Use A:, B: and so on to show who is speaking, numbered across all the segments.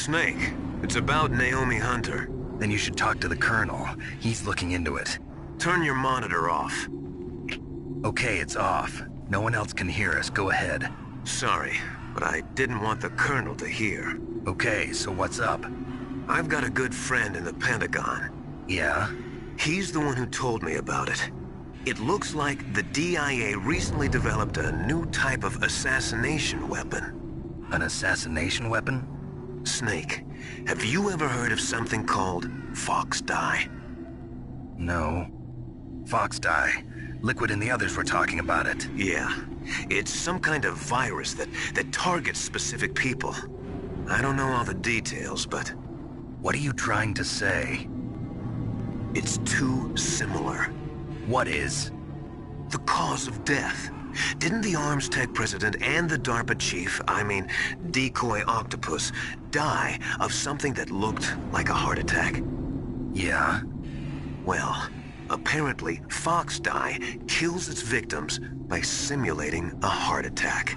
A: Snake, it's about Naomi Hunter.
B: Then you should talk to the Colonel. He's looking into it.
A: Turn your monitor off.
B: Okay, it's off. No one else can hear us. Go ahead.
A: Sorry, but I didn't want the Colonel to hear.
B: Okay, so what's up?
A: I've got a good friend in the Pentagon.
B: Yeah?
A: He's the one who told me about it. It looks like the DIA recently developed a new type of assassination weapon.
B: An assassination weapon?
A: Snake, have you ever heard of something called Fox Dye?
B: No. Fox Dye. Liquid and the others were talking about it.
A: Yeah. It's some kind of virus that targets specific people. I don't know all the details, but...
B: What are you trying to say?
A: It's too similar.
B: What is?
A: The cause of death. Didn't the Arms Tech president and the DARPA chief, Decoy Octopus, die of something that looked like a heart attack?
B: Yeah?
A: Well, apparently Fox Dye kills its victims by simulating a heart attack.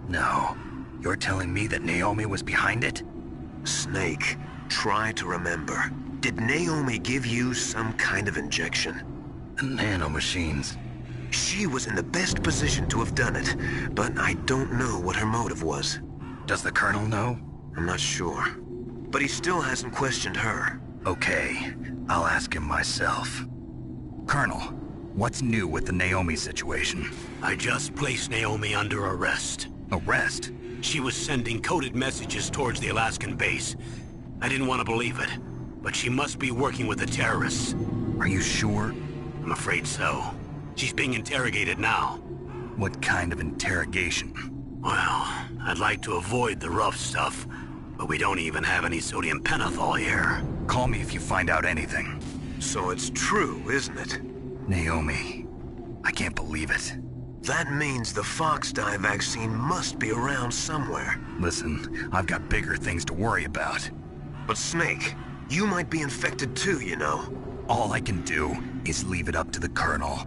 B: No. You're telling me that Naomi was behind it?
A: Snake, try to remember. Did Naomi give you some kind of injection?
B: The nanomachines.
A: She was in the best position to have done it, but I don't know what her motive was.
B: Does the Colonel know?
A: I'm not sure. But he still hasn't questioned her.
B: Okay, I'll ask him myself. Colonel, what's new with the Naomi situation?
C: I just placed Naomi under arrest.
B: Arrest?
C: She was sending coded messages towards the Alaskan base. I didn't want to believe it, but she must be working with the terrorists.
B: Are you sure?
C: I'm afraid so. She's being interrogated now.
B: What kind of interrogation?
C: Well, I'd like to avoid the rough stuff, but we don't even have any sodium pentothal here.
B: Call me if you find out anything.
A: So it's true, isn't it?
B: Naomi, I can't believe it.
A: That means the Fox Dye vaccine must be around somewhere.
B: Listen, I've got bigger things to worry about.
A: But Snake, you might be infected too, you know.
B: All I can do is leave it up to the Colonel.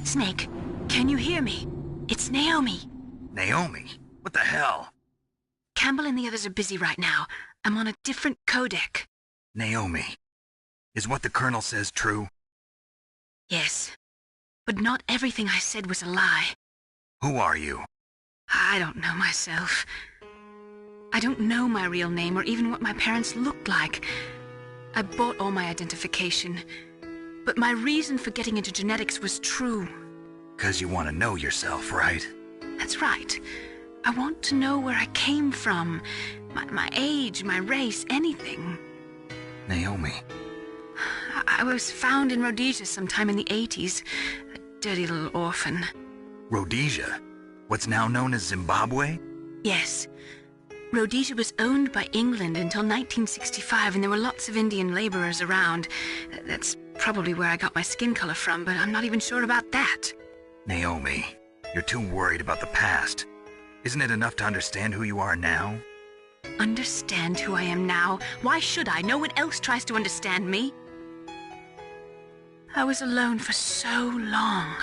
D: Snake, can you hear me? It's Naomi.
B: Naomi? What the hell?
D: Campbell and the others are busy right now. I'm on a different codec.
B: Naomi, is what the Colonel says true?
D: Yes, but not everything I said was a lie.
B: Who are you?
D: I don't know myself. I don't know my real name or even what my parents looked like. I bought all my identification, but my reason for getting into genetics was true.
B: 'Cause you want to know yourself, right?
D: That's right. I want to know where I came from. My age, my race, anything.
B: Naomi.
D: I was found in Rhodesia sometime in the 80s. A dirty little orphan.
B: Rhodesia? What's now known as Zimbabwe?
D: Yes. Rhodesia was owned by England until 1965, and there were lots of Indian laborers around. That's probably where I got my skin color from, but I'm not even sure about that.
B: Naomi, you're too worried about the past. Isn't it enough to understand who you are now?
D: Understand who I am now? Why should I? No one else tries to understand me. I was alone for so long,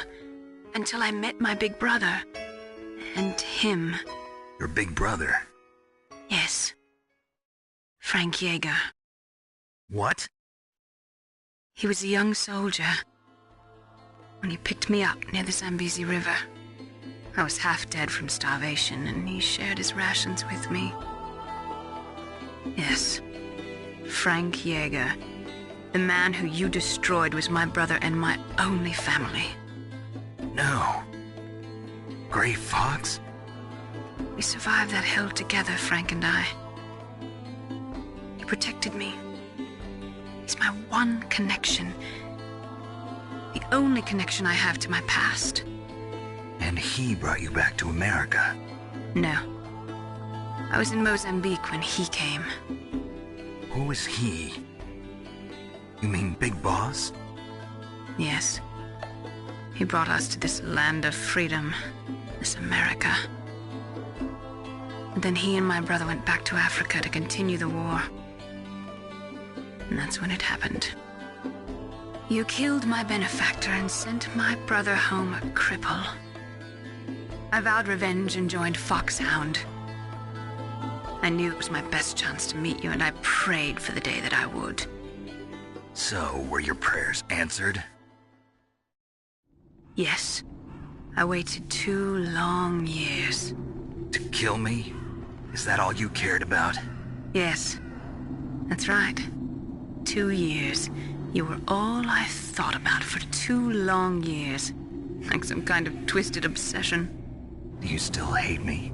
D: until I met my big brother. And him.
B: Your big brother?
D: Yes. Frank Yeager.
B: What?
D: He was a young soldier when he picked me up near the Zambezi River. I was half dead from starvation, and he shared his rations with me. Yes, Frank Yeager. The man who you destroyed was my brother and my only family.
B: No. Gray Fox?
D: We survived that hell together, Frank and I. He protected me. He's my one connection. The only connection I have to my past.
B: And he brought you back to America?
D: No. I was in Mozambique when he came.
B: Who is he? You mean Big Boss?
D: Yes. He brought us to this land of freedom, this America. And then he and my brother went back to Africa to continue the war. And that's when it happened. You killed my benefactor and sent my brother home a cripple. I vowed revenge and joined Foxhound. I knew it was my best chance to meet you, and I prayed for the day that I would.
B: So, were your prayers answered?
D: Yes. I waited 2 long years.
B: To kill me? Is that all you cared about?
D: Yes. That's right. 2 years. You were all I thought about for 2 long years. Like some kind of twisted obsession.
B: Do you still hate me?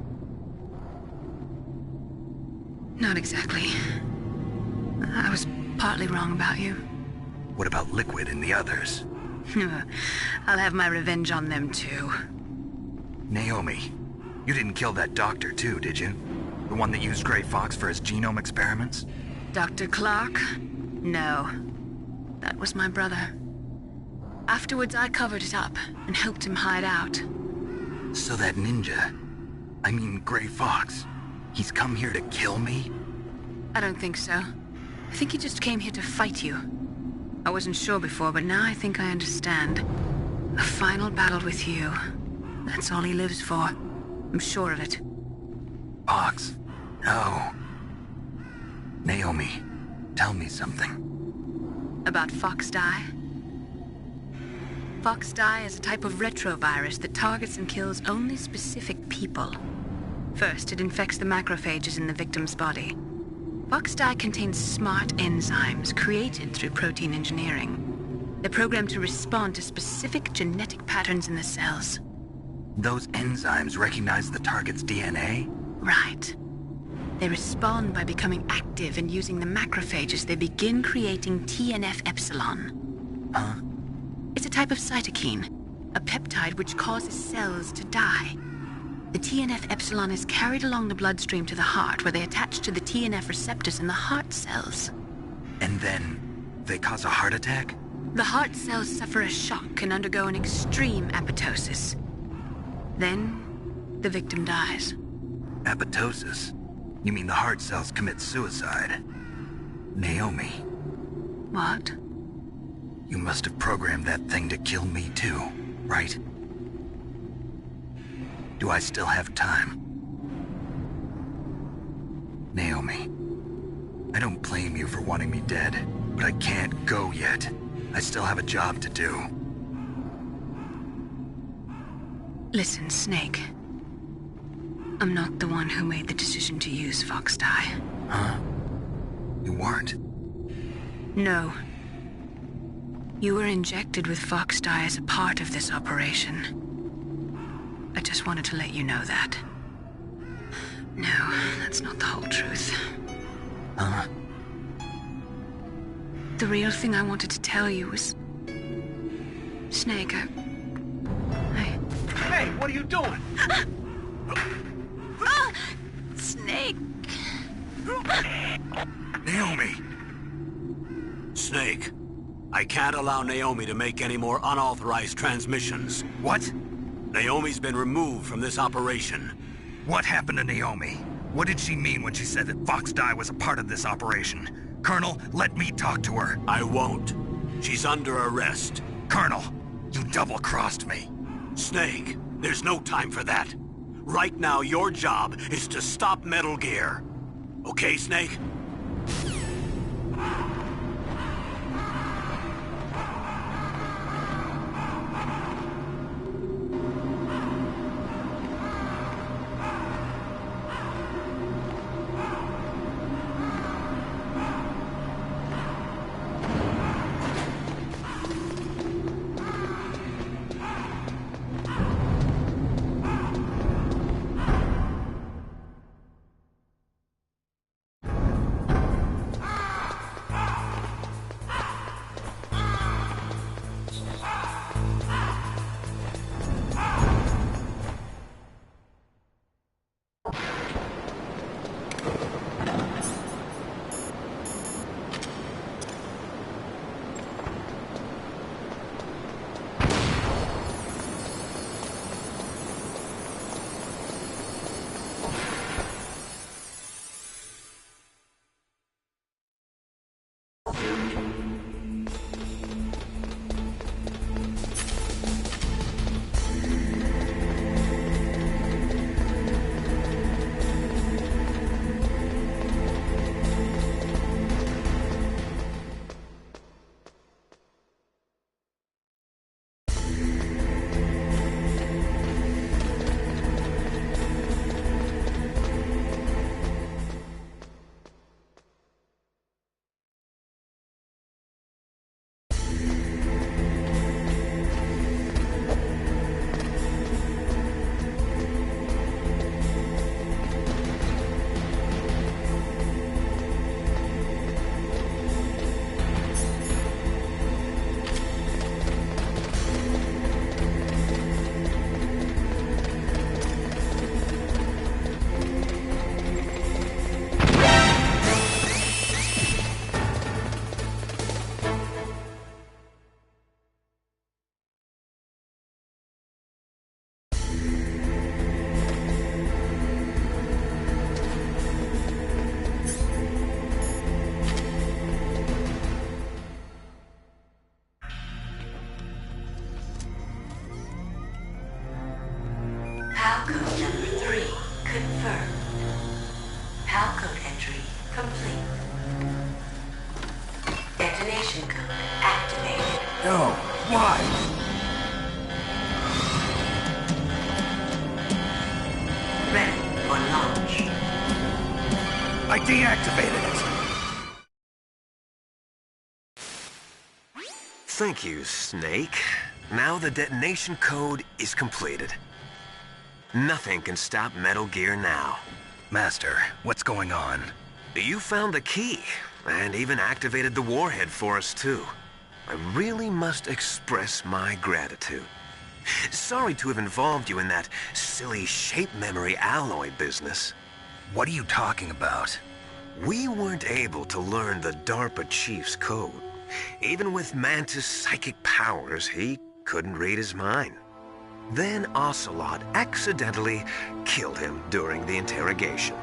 D: Not exactly. I was partly wrong about you.
B: What about Liquid and the others?
D: I'll have my revenge on them too.
B: Naomi, you didn't kill that doctor too, did you? The one that used Gray Fox for his genome experiments?
D: Dr. Clark? No. That was my brother. Afterwards, I covered it up and helped him hide out.
B: So that ninja, I mean Gray Fox, he's come here to kill me?
D: I don't think so. I think he just came here to fight you. I wasn't sure before, but now I think I understand. A final battle with you. That's all he lives for. I'm sure of it.
B: Fox? No. Naomi, tell me something.
D: About Fox-Die? Fox-Die is a type of retrovirus that targets and kills only specific people. First, it infects the macrophages in the victim's body. Fox-Die contains smart enzymes created through protein engineering. They're programmed to respond to specific genetic patterns in the cells.
B: Those enzymes recognize the target's DNA?
D: Right. They respond by becoming active and using the macrophages. They begin creating TNF-epsilon.
B: Huh?
D: It's a type of cytokine, a peptide which causes cells to die. The TNF-epsilon is carried along the bloodstream to the heart, where they attach to the TNF receptors in the heart cells.
B: And then they cause a heart attack?
D: The heart cells suffer a shock and undergo an extreme apoptosis. Then, the victim dies.
B: Apoptosis? You mean the heart cells commit suicide? Naomi,
D: What?
B: You must have programmed that thing to kill me too, right? Do I still have time? Naomi, I don't blame you for wanting me dead, but I can't go yet. I still have a job to do.
D: Listen, Snake. I'm not the one who made the decision to use Fox dye.
B: Huh? You weren't?
D: No. You were injected with Fox dye as a part of this operation. I just wanted to let you know that. No, that's not the whole truth.
B: Huh?
D: The real thing I wanted to tell you was... Snake,
C: Hey, what are you doing?
D: Snake!
B: Naomi!
C: Snake, I can't allow Naomi to make any more unauthorized transmissions.
B: What?
C: Naomi's been removed from this operation.
B: What happened to Naomi? What did she mean when she said that Fox dye was a part of this operation? Colonel, let me talk to her.
C: I won't. She's under arrest.
B: Colonel, you double-crossed me.
C: Snake, there's no time for that. Right now, your job is to stop Metal Gear. Okay, Snake?
E: Code number 3 confirmed. PAL code entry complete. Detonation code activated.
B: No, why?
E: Ready for launch.
B: I deactivated it.
A: Thank you, Snake. Now the detonation code is completed. Nothing can stop Metal Gear now.
B: Master, what's going on?
A: You found the key, and even activated the warhead for us, too. I really must express my gratitude. Sorry to have involved you in that silly shape memory alloy business.
B: What are you talking about?
A: We weren't able to learn the DARPA chief's code. Even with Mantis' psychic powers, he couldn't read his mind. Then Ocelot accidentally killed him during the interrogation.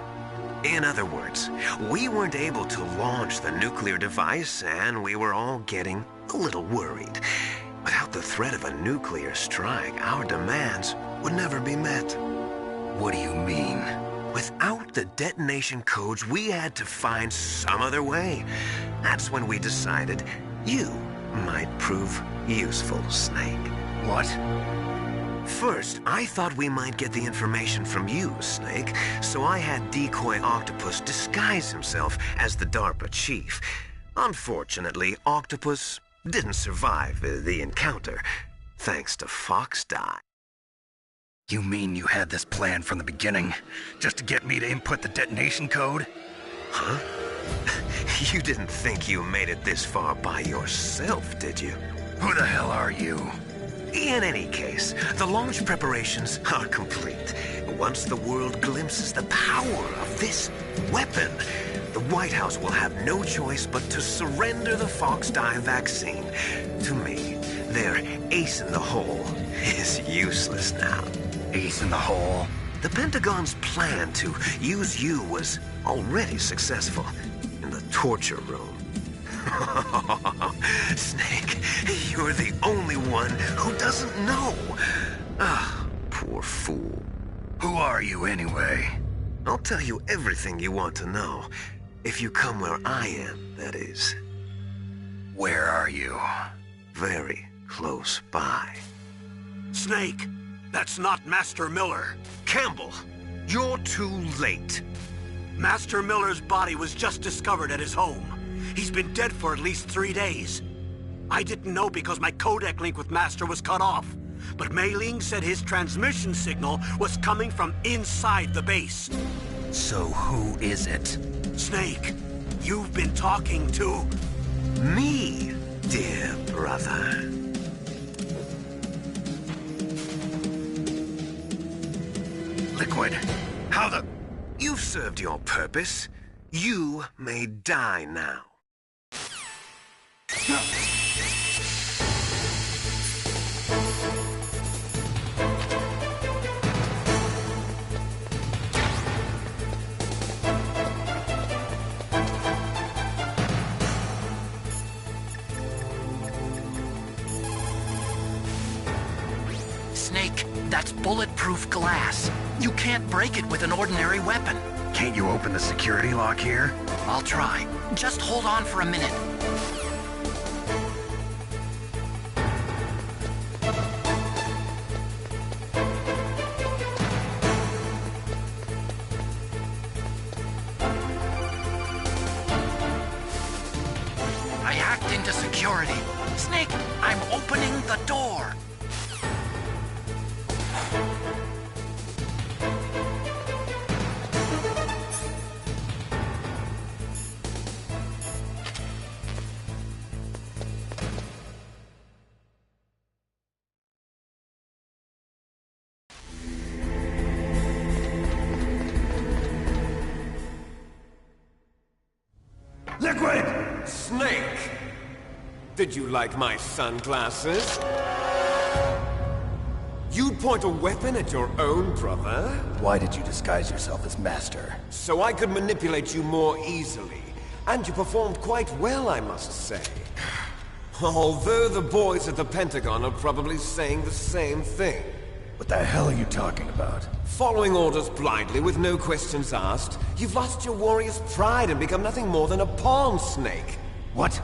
A: In other words, we weren't able to launch the nuclear device, and we were all getting a little worried. Without the threat of a nuclear strike, our demands would never be met.
B: What do you mean?
A: Without the detonation codes, we had to find some other way. That's when we decided you might prove useful, Snake.
B: What?
A: First, I thought we might get the information from you, Snake, so I had Decoy Octopus disguise himself as the DARPA chief. Unfortunately, Octopus didn't survive the encounter, thanks to Fox Die.
B: You mean you had this plan from the beginning, just to get me to input the detonation code?
A: Huh? You didn't think you made it this far by yourself, did you?
B: Who the hell are you?
A: In any case, the launch preparations are complete. Once the world glimpses the power of this weapon, the White House will have no choice but to surrender the Fox Die vaccine. To me, their ace in the hole is useless now.
B: Ace in the hole?
A: The Pentagon's plan to use you was already successful in the torture room. Snake, you're the only one who doesn't know. Ah, poor fool.
B: Who are you anyway?
A: I'll tell you everything you want to know. If you come where I am, that is.
B: Where are you?
A: Very close by.
C: Snake, that's not Master Miller.
A: Campbell, you're too late.
C: Master Miller's body was just discovered at his home. He's been dead for at least 3 days. I didn't know because my codec link with Master was cut off. But Mei Ling said his transmission signal was coming from inside the base.
B: So who is it?
C: Snake, you've been talking to...
A: Me, dear brother.
B: Liquid, how the...
A: You've served your purpose. You may die now.
F: Snake, that's bulletproof glass. You can't break it with an ordinary weapon.
B: Can't you open the security lock here?
F: I'll try. Just hold on for a minute. I hacked into security. Snake, I'm opening the door.
B: Liquid!
G: Snake! Did you like my sunglasses? You'd point a weapon at your own brother?
H: Why did you disguise yourself as Master?
G: So I could manipulate you more easily. And you performed quite well, I must say. Although the boys at the Pentagon are probably saying the same thing.
H: What the hell are you talking about?
G: Following orders blindly with no questions asked, you've lost your warrior's pride and become nothing more than a pawn, Snake.
H: What?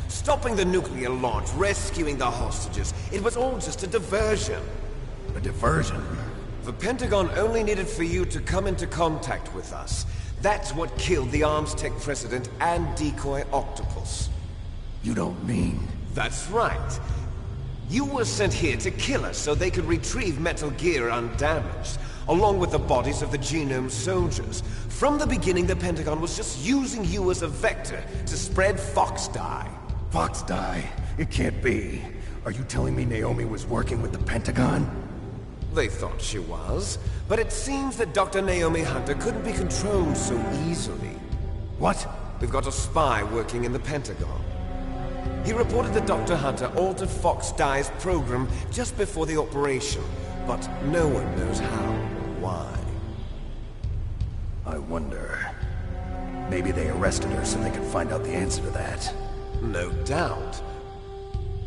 G: Stopping the nuclear launch, rescuing the hostages, it was all just a diversion.
H: A diversion?
G: The Pentagon only needed for you to come into contact with us. That's what killed the Arms Tech president and Decoy Octopus.
H: You don't mean...
G: That's right. You were sent here to kill us so they could retrieve Metal Gear undamaged, along with the bodies of the Genome soldiers. From the beginning, the Pentagon was just using you as a vector to spread Fox Die.
H: Fox Die? It can't be. Are you telling me Naomi was working with the Pentagon?
G: They thought she was, but it seems that Dr. Naomi Hunter couldn't be controlled so easily.
H: What?
G: We've got a spy working in the Pentagon. He reported that Dr. Hunter altered Fox Die's program just before the operation, but no one knows how or why.
H: I wonder... Maybe they arrested her so they could find out the answer to that.
G: No doubt.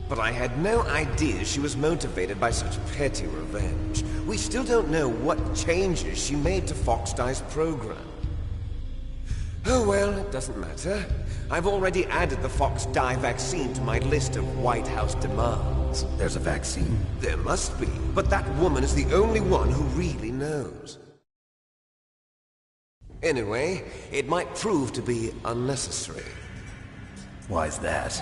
G: But I had no idea she was motivated by such petty revenge. We still don't know what changes she made to Fox-Die's program. Oh well, it doesn't matter. I've already added the Fox-Die vaccine to my list of White House demands.
H: There's a vaccine?
G: There must be, but that woman is the only one who really knows. Anyway, it might prove to be unnecessary.
H: Why's that?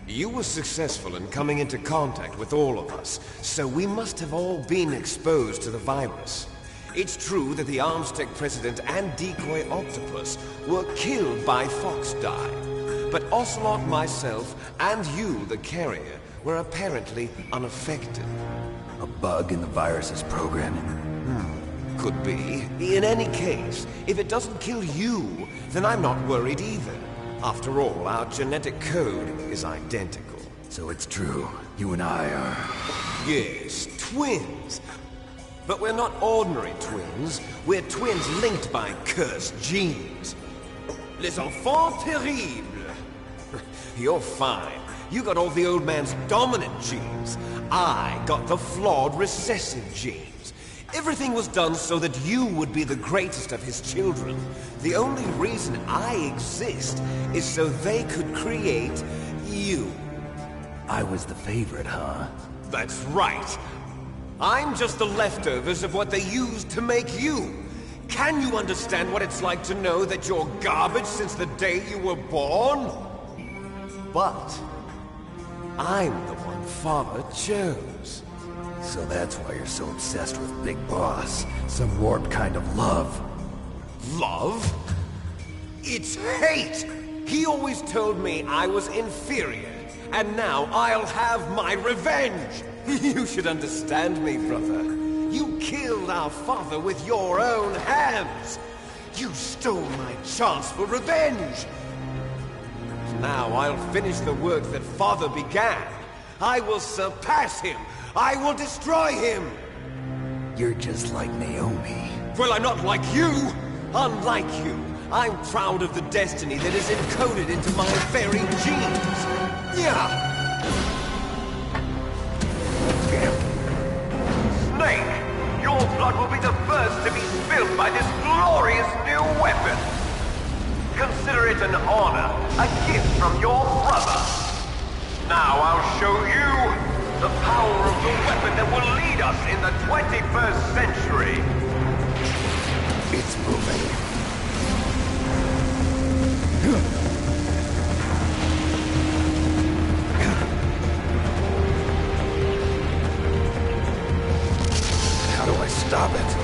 G: You were successful in coming into contact with all of us, so we must have all been exposed to the virus. It's true that the Armstech President and Decoy Octopus were killed by Fox-Die, but Ocelot, myself, and you, the carrier, were apparently unaffected.
H: A bug in the virus's programming?
G: Could be. In any case, if it doesn't kill you, then I'm not worried either. After all, our genetic code is identical.
H: So it's true. You and I are...
G: Yes, twins. But we're not ordinary twins. We're twins linked by cursed genes. Les enfants terribles. You're fine. You got all the old man's dominant genes. I got the flawed recessive genes. Everything was done so that you would be the greatest of his children. The only reason I exist is so they could create you.
H: I was the favorite, huh?
G: That's right. I'm just the leftovers of what they used to make you. Can you understand what it's like to know that you're garbage since the day you were born? But I'm the one Father chose.
H: So that's why you're so obsessed with Big Boss. Some warped kind of love.
G: Love? It's hate! He always told me I was inferior, and now I'll have my revenge! You should understand me, brother. You killed our father with your own hands! You stole my chance for revenge! Now I'll finish the work that Father began. I will surpass him! I will destroy him!
H: You're just like Naomi.
G: Well, I'm not like you! Unlike you, I'm proud of the destiny that is encoded into my very genes! Yeah! Snake! Your blood will be the first to be spilled by this glorious new weapon! Consider it an honor, a gift from your brother! Now I'll show you the power of the weapon that will lead us in the 21st century!
H: It's moving. How do I stop it?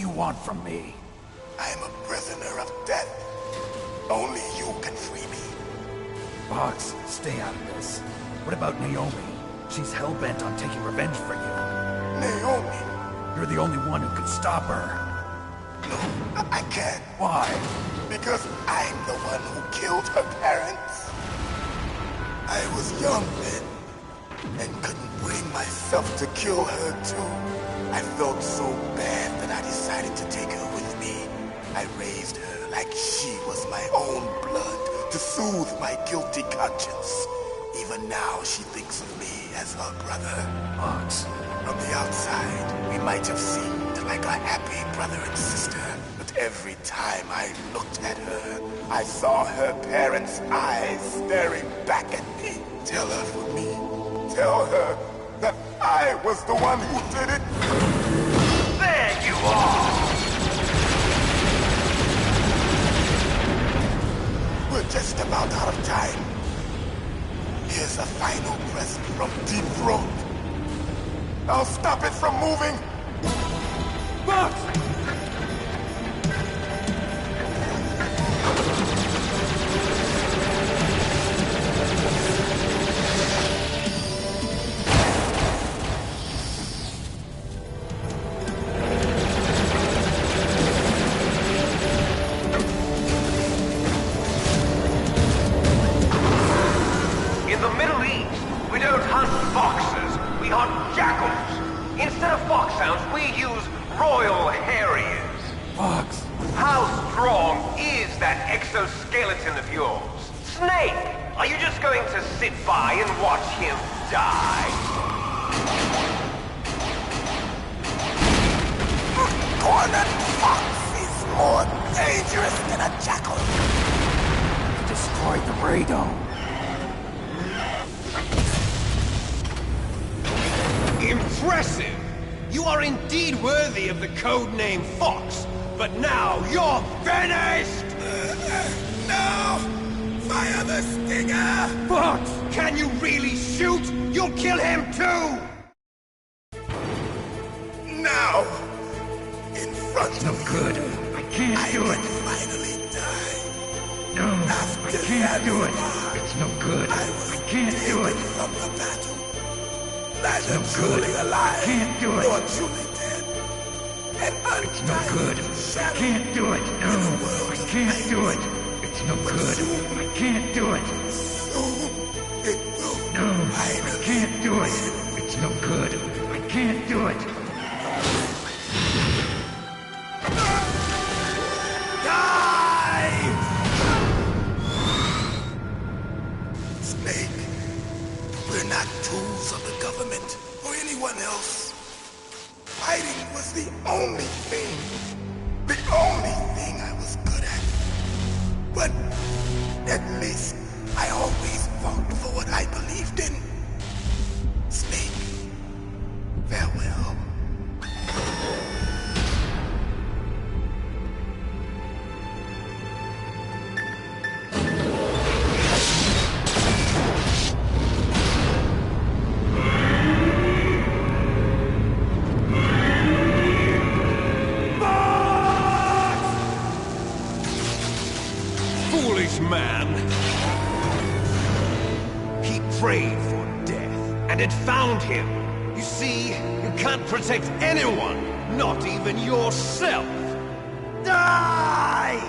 H: you want from me?
I: I am a prisoner of death. Only you can free me.
H: Fox, stay out of this. What about Naomi? She's hell-bent on taking revenge for you.
I: Naomi?
H: You're the only one who could stop her.
I: No, I can't.
H: Why?
I: Because I'm the one who killed her parents. I was young then, and couldn't bring myself to kill her too. I felt so bad that I decided to take her with me. I raised her like she was my own blood to soothe my guilty conscience. Even now, she thinks of me as her brother.
H: Fox.
I: From the outside, we might have seemed like a happy brother and sister, but every time I looked at her, I saw her parents' eyes staring back at me. Tell her for me. Tell her that I was the one who did it.
A: There you are!
I: We're just about out of time. Here's a final present from Deep Throat. I'll stop it from moving.
H: Fox!
G: In the Middle East, we don't hunt foxes, we hunt jackals. Instead of foxhounds, we use Royal Harriers.
H: Fox!
G: How strong is that exoskeleton of yours? Snake, are you just going to sit by and watch him die?
I: Cornered fox is more dangerous than a jackal.
H: Destroyed the radome.
G: Impressive! You are indeed worthy of the code name Fox, but now you're finished!
I: No! Fire the stinger!
G: Fox! Can you really shoot? You'll kill him too!
I: Now! In front
H: No
I: of you,
H: good. I can't do it.
I: finally die.
H: No, I
I: After
H: can't do it.
I: Zanzibar,
H: It's no good.
I: I was
H: I can't do it.
I: taken from the battle. Neither
H: no good.
I: truly alive,
H: Can't do it.
I: nor truly dead. An
H: It's no good. I
I: shadow
H: can't do it. No,
I: in a world
H: I
I: of
H: can't do
I: pain.
H: it. It's no good. I can't do it.
I: Soon it will
H: No, I
I: finally
H: can't do it.
I: win.
H: It's no good. I can't do it.
I: Die! Snake, we're not tools of the government or anyone else. Fighting was the only thing I was good at. But at least I always fought for what I believed in. Snake, farewell.
G: Foolish man! He prayed for death, and it found him. You see, you can't protect anyone, not even yourself. Die!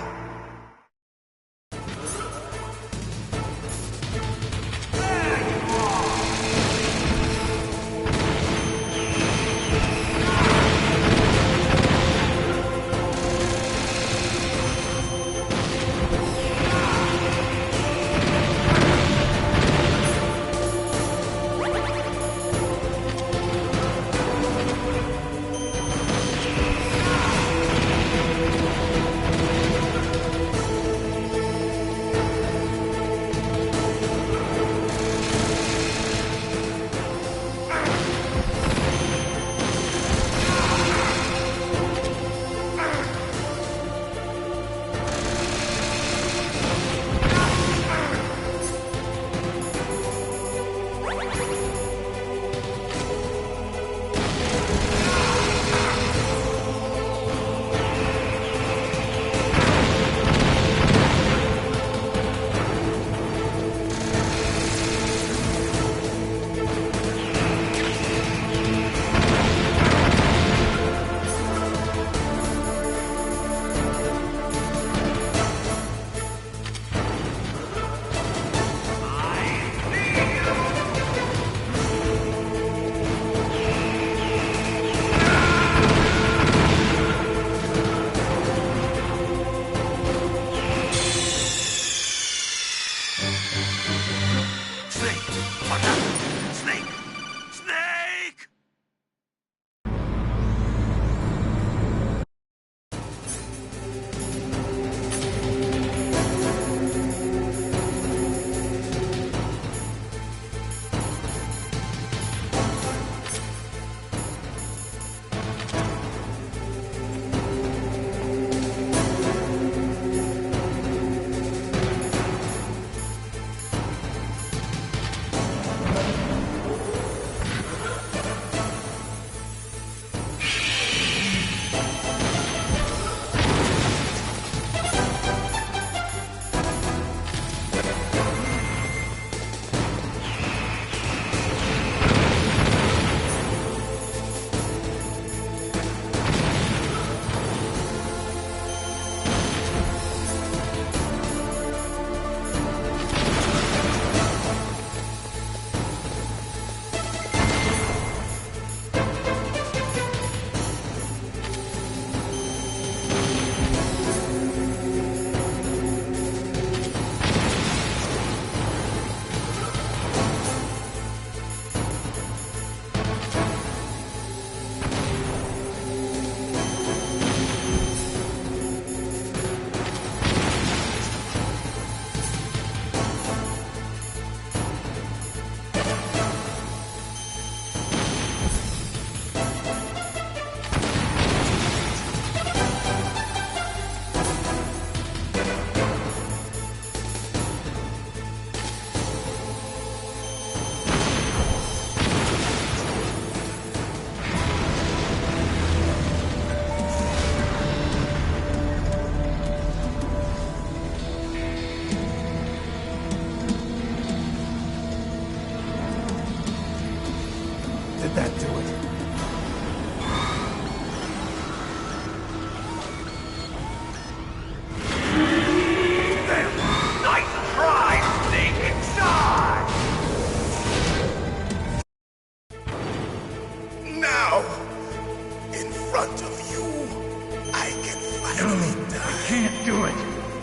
I: eventually die.
H: I can't do it.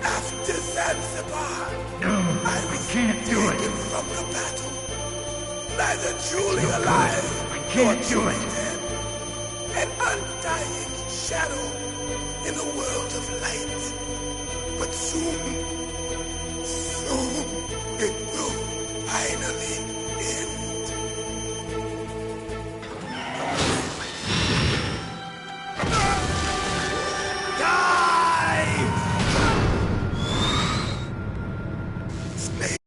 I: After Zanzibar,
H: No,
I: I
H: I
I: was
H: can't do it.
I: taken from the battle. Neither truly alive,
H: I can't do
I: nor
H: it.
I: truly dead. An undying shadow in a world of light. But soon, it will finally end. Die! Snake.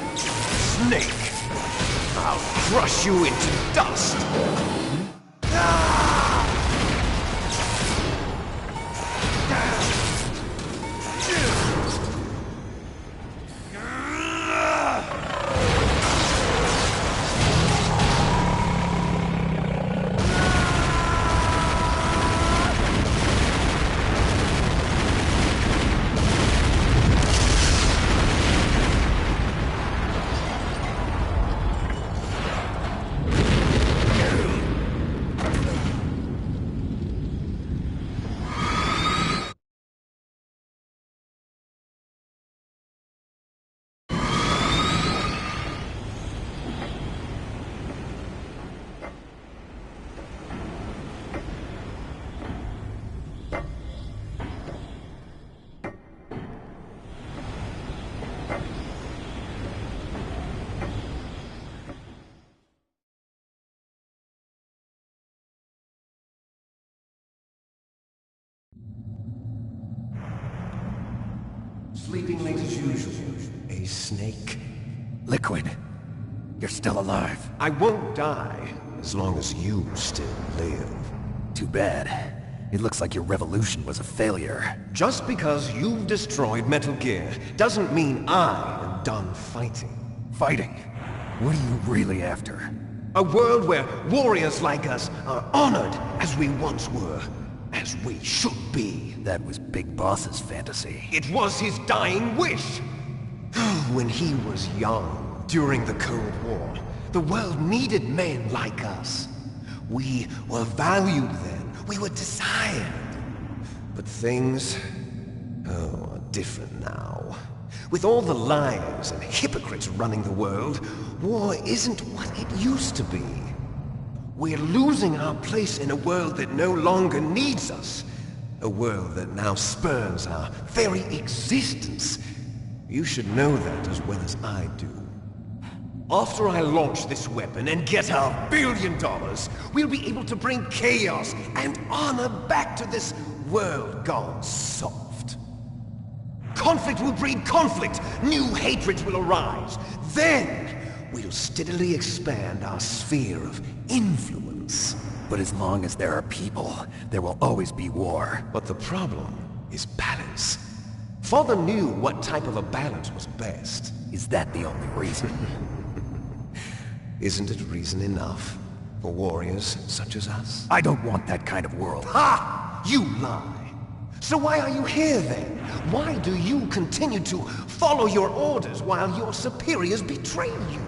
G: Snake! I'll crush you into dust! Sleeping late as usual. A snake.
H: Liquid, you're still alive.
G: I won't die as long as you still live.
H: Too bad. It looks like your revolution was a failure.
G: Just because you've destroyed Metal Gear doesn't mean I am done fighting.
H: Fighting? What are you really after?
G: A world where warriors like us are honored as we once were, as we should be.
H: That was Big Boss's fantasy.
G: It was his dying wish. When he was young, during the Cold War, the world needed men like us. We were valued then. We were desired. But things, are different now. With all the liars and hypocrites running the world, war isn't what it used to be. We're losing our place in a world that no longer needs us. A world that now spurns our very existence. You should know that as well as I do. After I launch this weapon and get our $1 billion, we'll be able to bring chaos and honor back to this world gone soft. Conflict will breed conflict. New hatreds will arise. Then, we'll steadily expand our sphere of influence.
H: But as long as there are people, there will always be war.
G: But the problem is balance. Father knew what type of a balance was best.
H: Is that the only reason?
G: Isn't it reason enough for warriors such as us?
H: I don't want that kind of world.
G: Ha! You lie! So why are you here then? Why do you continue to follow your orders while your superiors betray you?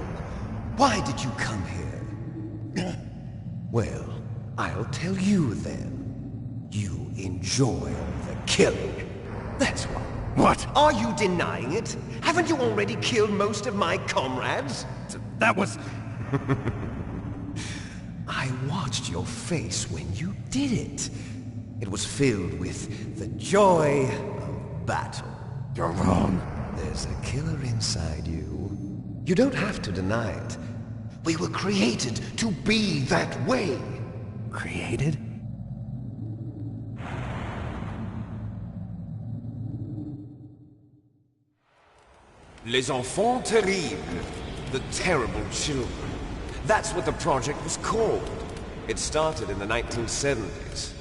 G: Why did you come here? Well, I'll tell you then. You enjoy the killing. That's why.
H: What?
G: Are you denying it? Haven't you already killed most of my comrades?
H: That was...
G: I watched watched your face when you did it. It was filled with the joy of battle.
H: You're wrong.
G: There's a killer inside you. You don't have to deny it. We were created to be that way.
H: Created?
G: Les enfants terribles. The terrible children. That's what the project was called. It started in the 1970s.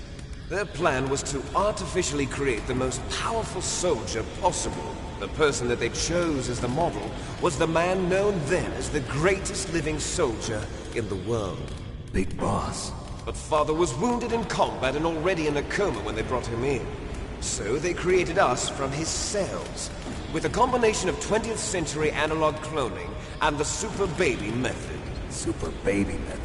G: Their plan was to artificially create the most powerful soldier possible. The person that they chose as the model was the man known then as the greatest living soldier in the world.
H: Big Boss.
G: But Father was wounded in combat and already in a coma when they brought him in. So they created us from his cells, with a combination of 20th century analog cloning and the super baby method.
H: Super baby method.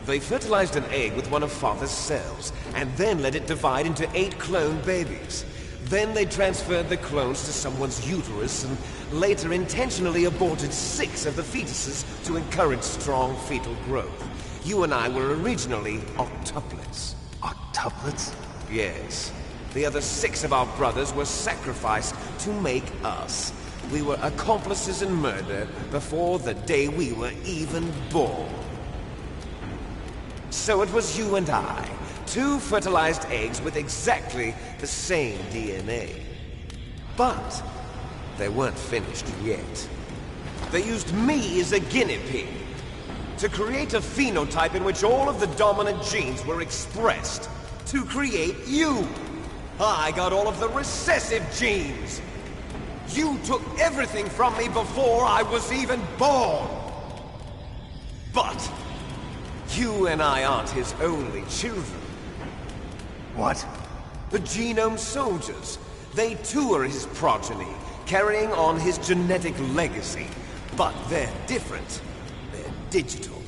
G: They fertilized an egg with one of Father's cells, and then let it divide into 8 clone babies. Then they transferred the clones to someone's uterus and later intentionally aborted 6 of the fetuses to encourage strong fetal growth. You and I were originally octuplets.
H: Octuplets?
G: Yes. The other 6 of our brothers were sacrificed to make us. We were accomplices in murder before the day we were even born. So it was you and I, 2 fertilized eggs with exactly the same DNA. But they weren't finished yet. They used me as a guinea pig to create a phenotype in which all of the dominant genes were expressed. To create you. I got all of the recessive genes. You took everything from me before I was even born. But you and I aren't his only children.
H: What?
G: The Genome Soldiers. They too are his progeny, carrying on his genetic legacy. But they're different. They're digital.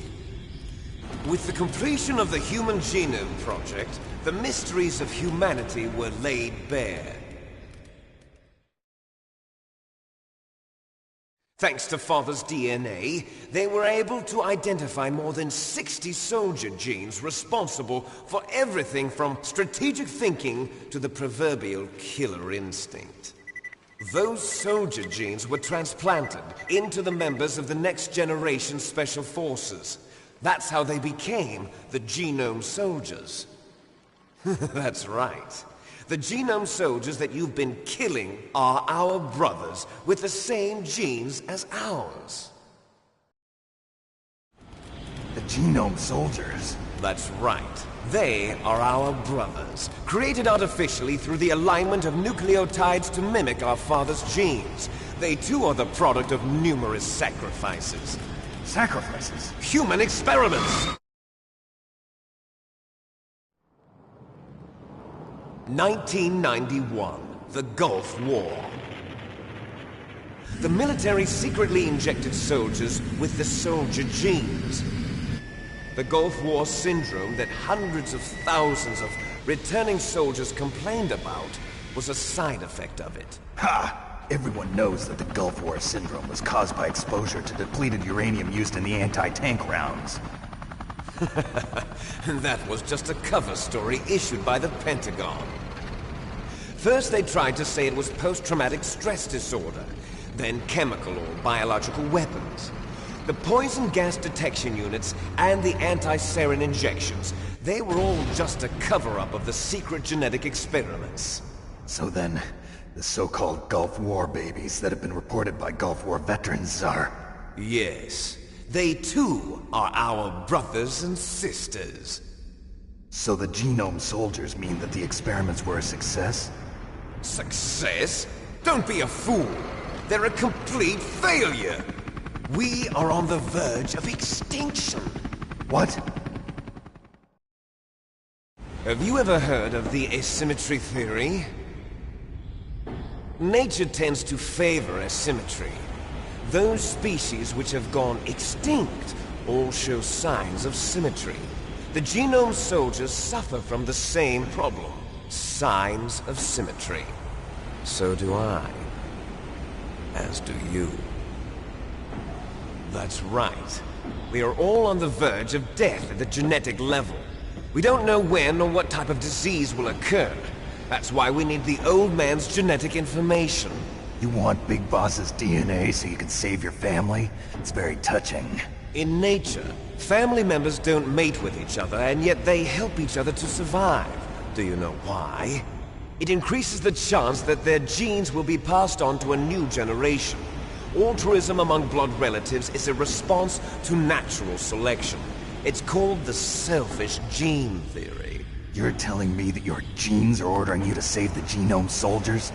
G: With the completion of the Human Genome Project, the mysteries of humanity were laid bare. Thanks to Father's DNA, they were able to identify more than 60 soldier genes responsible for everything from strategic thinking to the proverbial killer instinct. Those soldier genes were transplanted into the members of the next generation Special Forces. That's how they became the Genome Soldiers. That's right. The Genome Soldiers that you've been killing are our brothers with the same genes as ours.
H: The Genome Soldiers?
G: That's right. They are our brothers, created artificially through the alignment of nucleotides to mimic our father's genes. They too are the product of numerous sacrifices.
H: Sacrifices?
G: Human experiments! 1991, the Gulf War. The military secretly injected soldiers with the soldier genes. The Gulf War syndrome that hundreds of thousands of returning soldiers complained about was a side effect of it.
H: Ha! Everyone knows that the Gulf War syndrome was caused by exposure to depleted uranium used in the anti-tank rounds.
G: That was just a cover story issued by the Pentagon. First they tried to say it was post-traumatic stress disorder, then chemical or biological weapons. The poison gas detection units and the anti-sarin injections, they were all just a cover-up of the secret genetic experiments.
H: So then, the so-called Gulf War babies that have been reported by Gulf War veterans are...
G: Yes. They too are our brothers and sisters.
H: So the Genome Soldiers mean that the experiments were a success?
G: Success? Don't be a fool. They're a complete failure. We are on the verge of extinction.
H: What?
G: Have you ever heard of the asymmetry theory? Nature tends to favor asymmetry. Those species which have gone extinct all show signs of symmetry. The Genome Soldiers suffer from the same problem. Signs of symmetry. So do I. As do you. That's right. We are all on the verge of death at the genetic level. We don't know when or what type of disease will occur. That's why we need the old man's genetic information.
H: You want Big Boss's DNA so you can save your family? It's very touching.
G: In nature, family members don't mate with each other, and yet they help each other to survive. Do you know why? It increases the chance that their genes will be passed on to a new generation. Altruism among blood relatives is a response to natural selection. It's called the selfish gene theory.
H: You're telling me that your genes are ordering you to save the genome soldiers?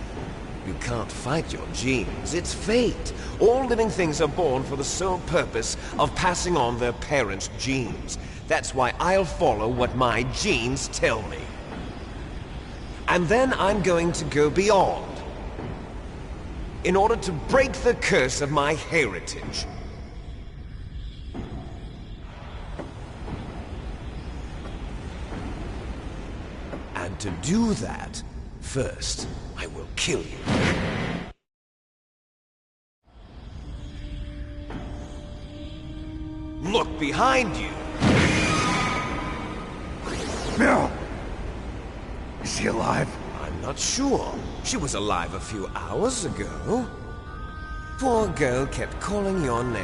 G: You can't fight your genes. It's fate. All living things are born for the sole purpose of passing on their parents' genes. That's why I'll follow what my genes tell me. And then I'm going to go beyond, in order to break the curse of my heritage. And to do that, first, I will kill you. Look behind you!
H: No! Is she alive?
G: I'm not sure. She was alive a few hours ago. Poor girl kept calling your name.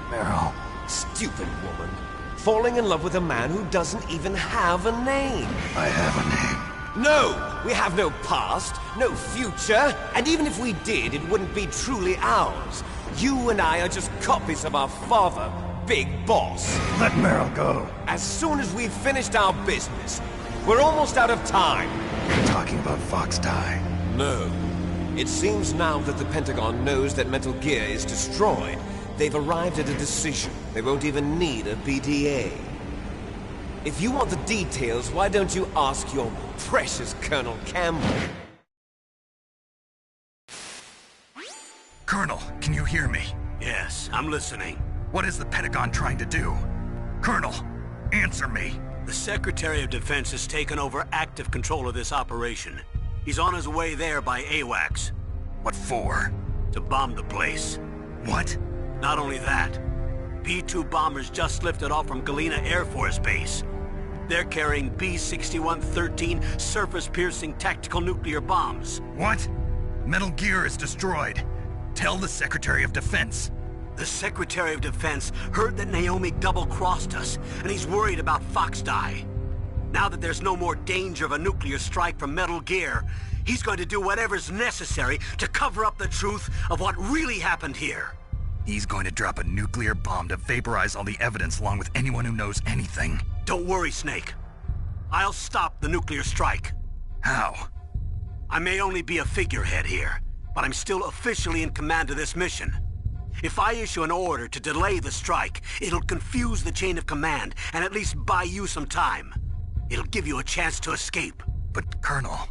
H: Meryl.
G: Stupid woman. Falling in love with a man who doesn't even have a name.
H: I have a name.
G: No! We have no past, no future, and even if we did, it wouldn't be truly ours. You and I are just copies of our father, Big Boss.
H: Let Meryl go.
G: As soon as we've finished our business, we're almost out of time.
H: You're talking about Fox Die.
G: No. It seems now that the Pentagon knows that Metal Gear is destroyed. They've arrived at a decision. They won't even need a BDA. If you want the details, why don't you ask your precious Colonel Campbell?
B: Colonel, can you hear me?
C: Yes, I'm listening.
B: What is the Pentagon trying to do? Colonel, answer me.
C: The Secretary of Defense has taken over active control of this operation. He's on his way there by AWACS.
B: What for?
C: To bomb the place.
B: What?
C: Not only that, B-2 bombers just lifted off from Galena Air Force Base. They're carrying B-6113 surface-piercing tactical nuclear bombs.
B: What? Metal Gear is destroyed. Tell the Secretary of Defense.
C: The Secretary of Defense heard that Naomi double-crossed us, and he's worried about Fox Die. Now that there's no more danger of a nuclear strike from Metal Gear, he's going to do whatever's necessary to cover up the truth of what really happened here.
B: He's going to drop a nuclear bomb to vaporize all the evidence along with anyone who knows anything.
C: Don't worry, Snake. I'll stop the nuclear strike.
B: How?
C: I may only be a figurehead here, but I'm still officially in command of this mission. If I issue an order to delay the strike, it'll confuse the chain of command and at least buy you some time. It'll give you a chance to escape.
B: But, Colonel,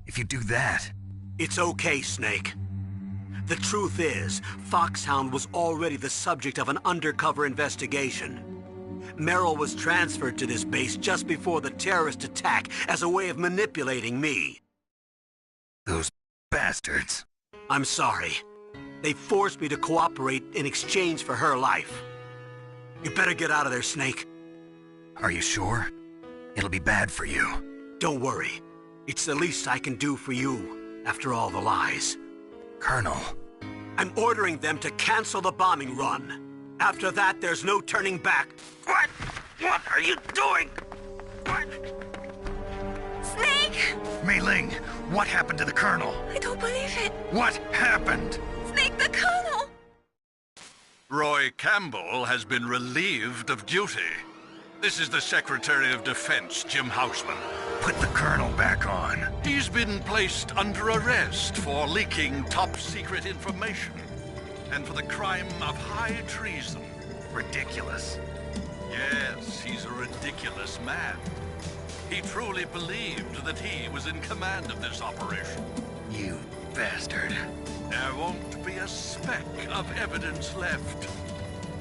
B: if you do that...
C: It's okay, Snake. The truth is, Foxhound was already the subject of an undercover investigation. Meryl was transferred to this base just before the terrorist attack as a way of manipulating me.
B: Those bastards.
C: I'm sorry. They forced me to cooperate in exchange for her life. You better get out of there, Snake.
B: Are you sure? It'll be bad for you.
C: Don't worry. It's the least I can do for you, after all the lies.
B: Colonel.
C: I'm ordering them to cancel the bombing run. After that, there's no turning back. What? What are you doing? What?
D: Snake!
B: Mei Ling, what happened to the Colonel?
D: I don't believe it.
B: What happened?
D: Snake, the Colonel!
J: Roy Campbell has been relieved of duty. This is the Secretary of Defense, Jim Houseman.
B: Put the Colonel back on.
J: He's been placed under arrest for leaking top-secret information and for the crime of high treason.
B: Ridiculous.
J: Yes, he's a ridiculous man. He truly believed that he was in command of this operation.
B: You bastard.
J: There won't be a speck of evidence left.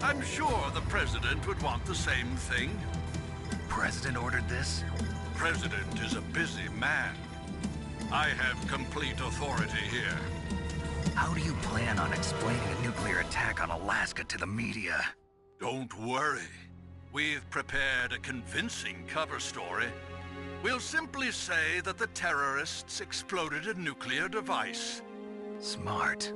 J: I'm sure the President would want the same thing.
B: President ordered this?
J: President is a busy man. I have complete authority here.
B: How do you plan on explaining a nuclear attack on Alaska to the media?
J: Don't worry. We've prepared a convincing cover story. We'll simply say that the terrorists exploded a nuclear device.
B: Smart.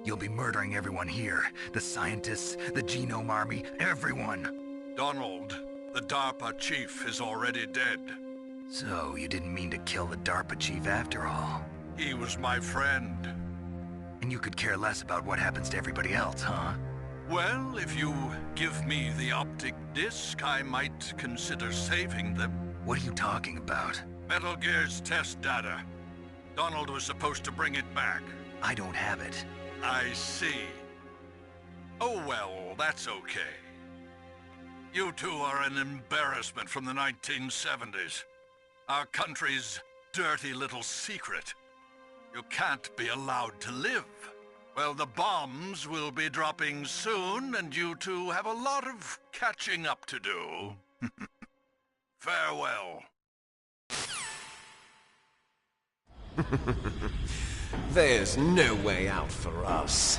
B: You'll be murdering everyone here. The scientists, the Genome Army, everyone.
J: Donald, the DARPA chief, is already dead.
B: So, you didn't mean to kill the DARPA chief after all?
J: He was my friend.
B: And you could care less about what happens to everybody else, huh?
J: Well, if you give me the optic disc, I might consider saving them.
B: What are you talking about?
J: Metal Gear's test data. Donald was supposed to bring it back.
B: I don't have it.
J: I see. Oh well, that's okay. You two are an embarrassment from the 1970s. Our country's dirty little secret. You can't be allowed to live. Well, the bombs will be dropping soon, and you two have a lot of catching up to do. Farewell.
G: There's no way out for us.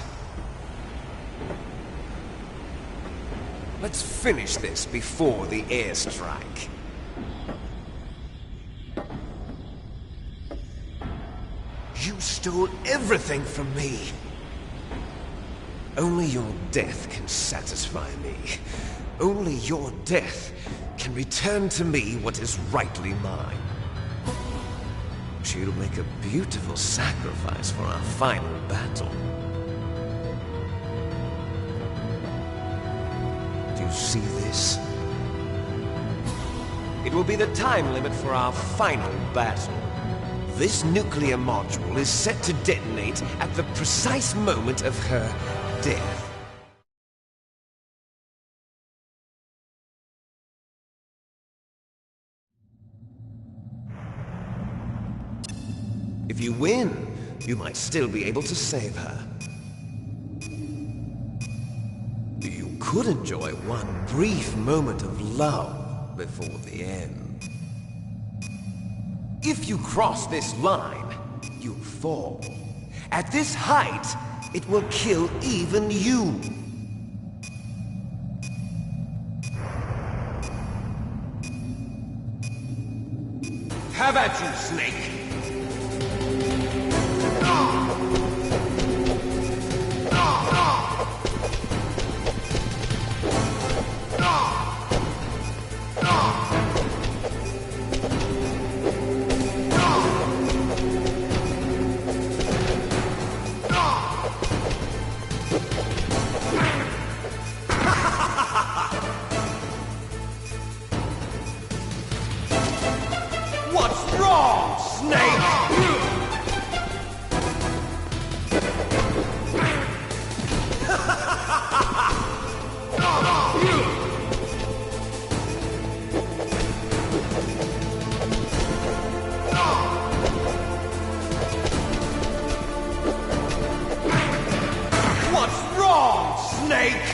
G: Let's finish this before the airstrike. You stole everything from me. Only your death can satisfy me. Only your death can return to me what is rightly mine. She'll make a beautiful sacrifice for our final battle. Do you see this? It will be the time limit for our final battle. This nuclear module is set to detonate at the precise moment of her death. If you win, you might still be able to save her. You could enjoy one brief moment of love before the end. If you cross this line, you'll fall. At this height, it will kill even you. Have at you, Snake! What's wrong, Snake? What's wrong, Snake?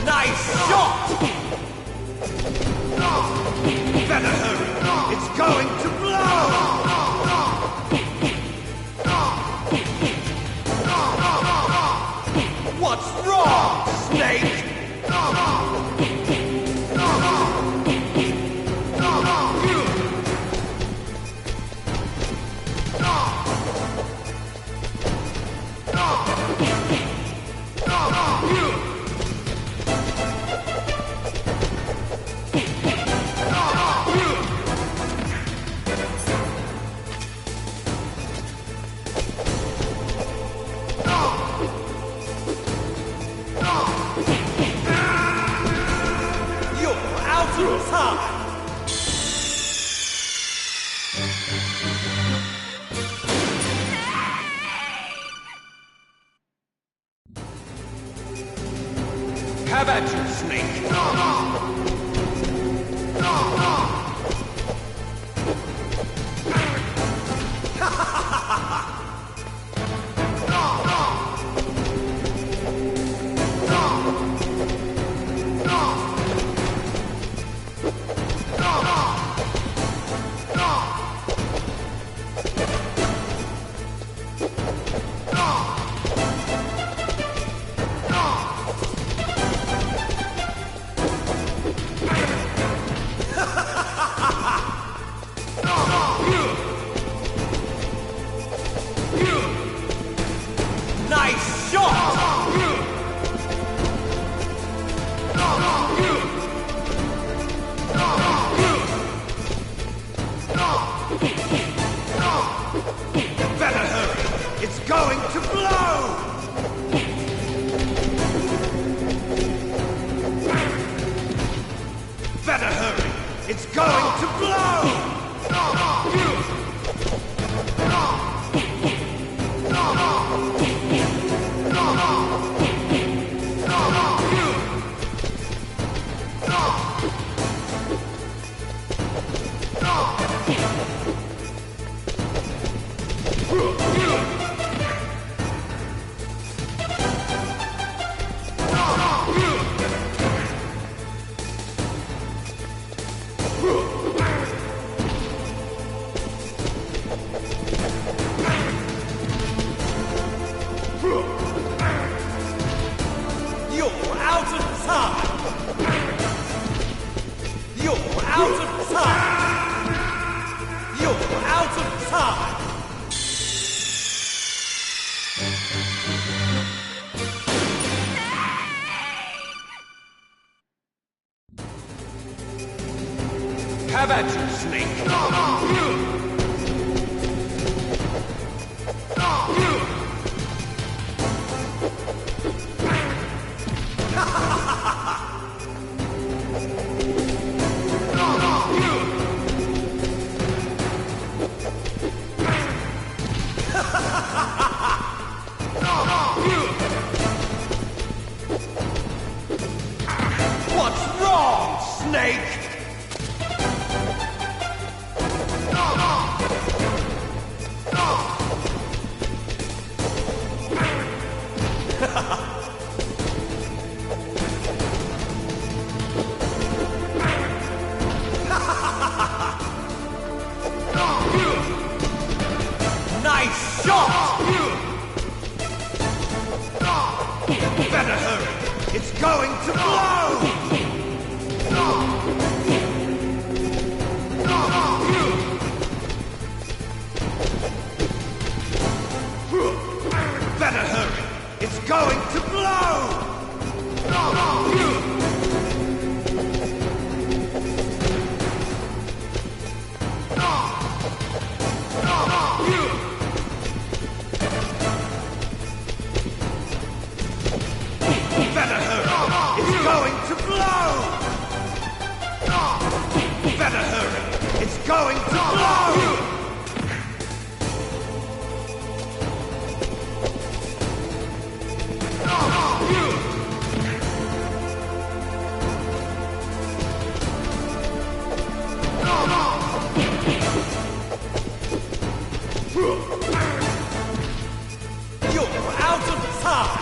G: Nice shot! Better hurry! It's going to blow! What's wrong, Snake? Have at you, Snake! Better hurry! It's going to blow! Have at you, Snake! What's wrong, Snake? Nice shot! Better hurry! It's going to blow! Better hurry! It's going to blow! Better hurry! It's going to blow! Better hurry! It's going to blow! You're out of time!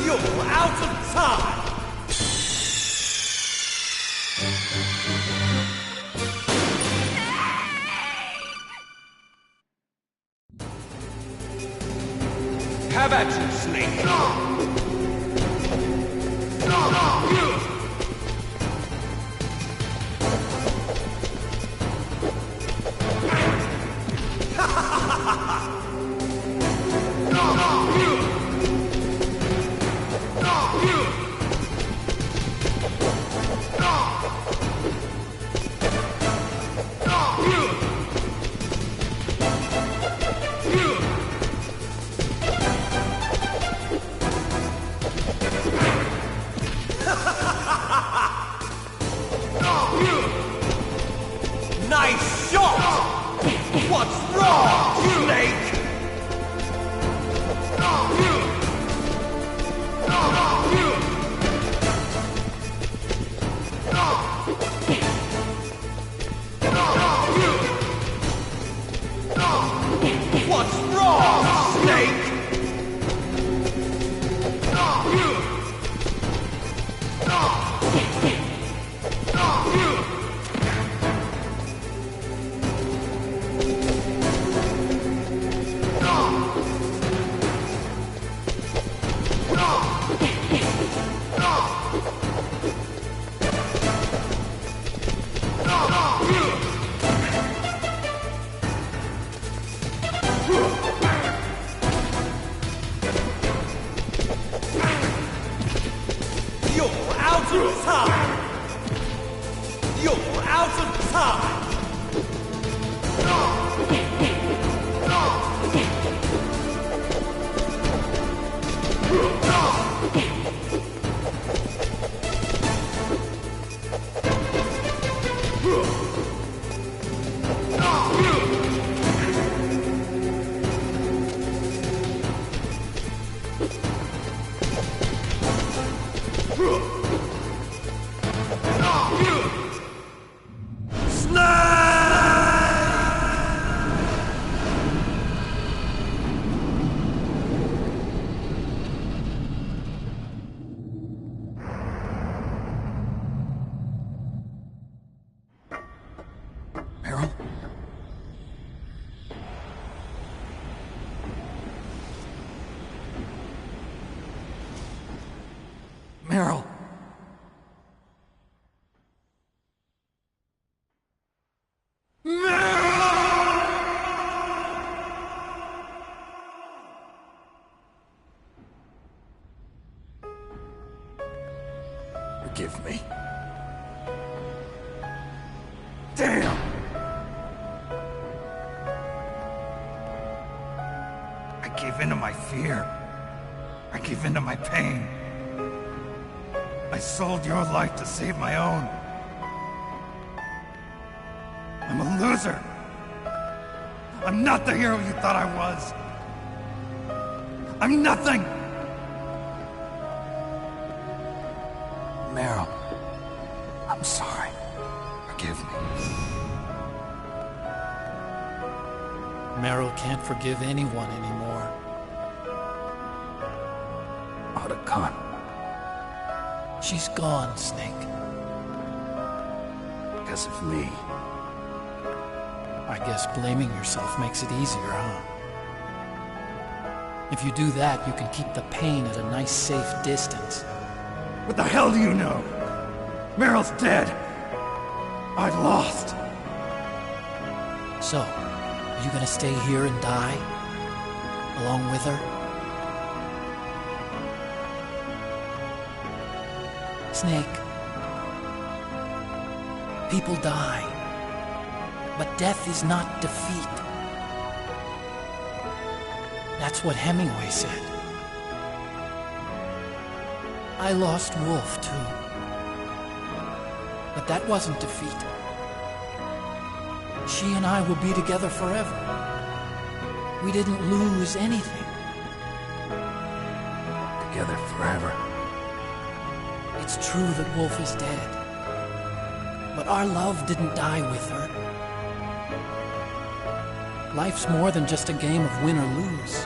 G: You're out of time! Have at you, Snake! Nice shot! What's wrong, Snake? What's wrong, Snake? You're out of time! You're out of time!
H: Meryl? Meryl! Forgive me. Damn! I gave in to my fear. I gave in to my pain. I sold your life to save my own. I'm a loser. I'm not the hero you thought I was. I'm nothing! Meryl, I'm sorry. Forgive me.
F: Meryl can't forgive anyone anymore.
H: Otacon.
F: She's gone, Snake.
H: Because of me.
F: I guess blaming yourself makes it easier, huh? If you do that, you can keep the pain at a nice, safe distance.
H: What the hell do you know? Meryl's dead. I lost.
F: So, are you gonna stay here and die? Along with her? Snake. People die. But death is not defeat. That's what Hemingway said. I lost Wolf, too. But that wasn't defeat. She and I will be together forever. We didn't lose anything.
H: Together forever.
F: It's true that Wolf is dead. But our love didn't die with her. Life's more than just a game of win or lose.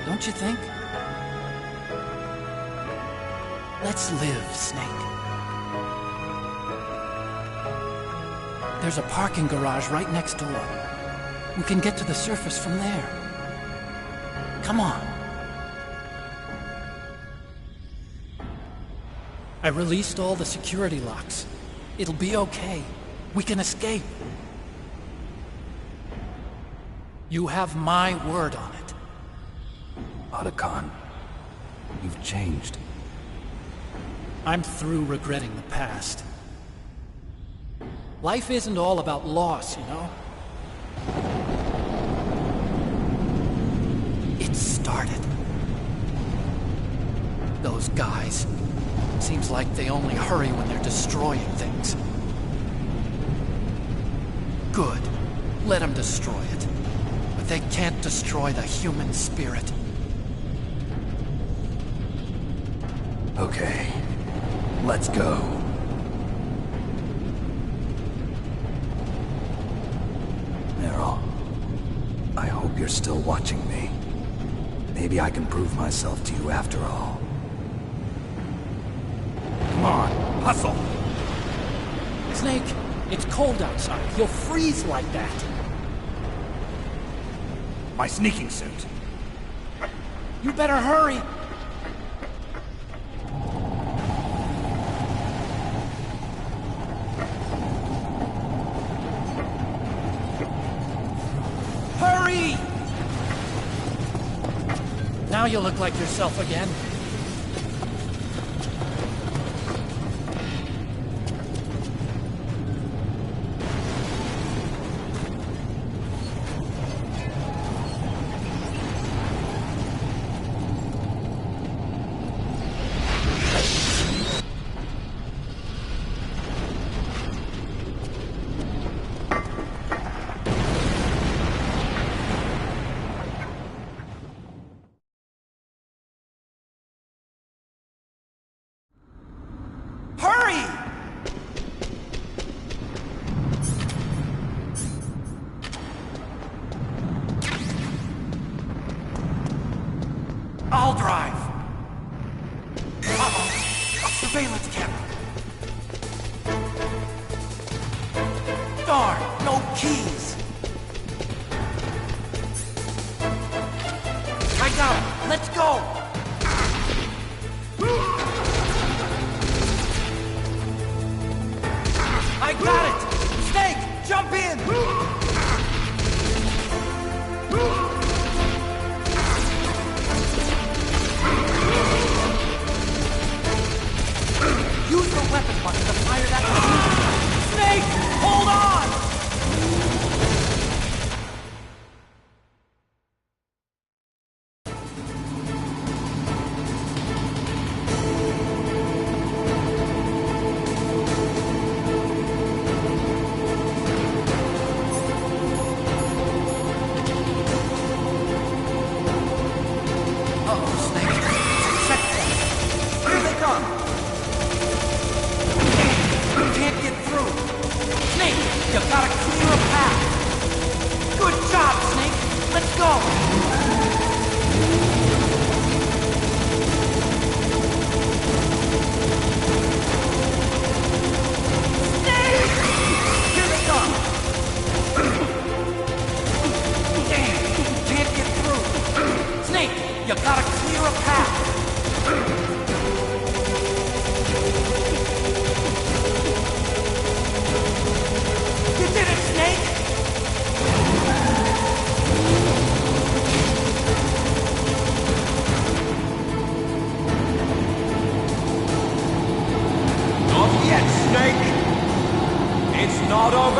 F: Don't you think? Let's live, Snake. There's a parking garage right next door. We can get to the surface from there. Come on. I released all the security locks. It'll be okay. We can escape. You have my word on it.
H: Otacon, you've changed.
F: I'm through regretting the past. Life isn't all about loss, you know? It started. Those guys. Seems like they only hurry when they're destroying things. Good. Let them destroy it. But they can't destroy the human spirit.
H: Okay. Let's go. Meryl, I hope you're still watching me. Maybe I can prove myself to you after all. Come on, hustle!
F: Snake, it's cold outside. You'll freeze like that.
H: My sneaking suit.
F: You better hurry. Hurry! Now you look like yourself again.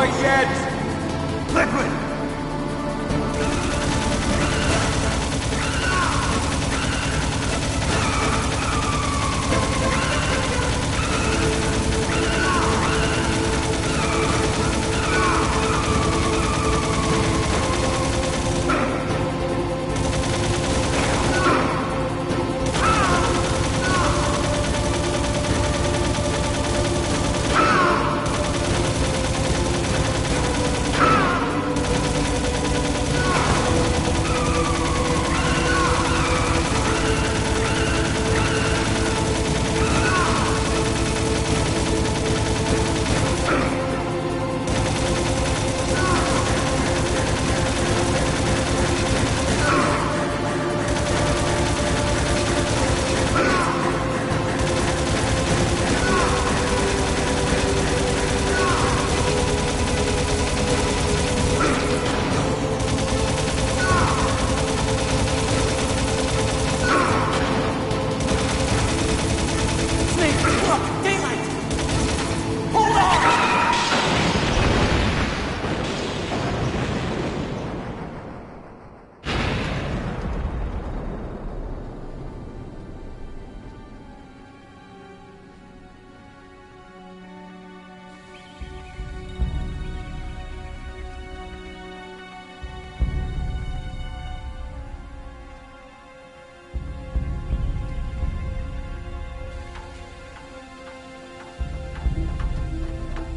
G: over yet!
H: Liquid!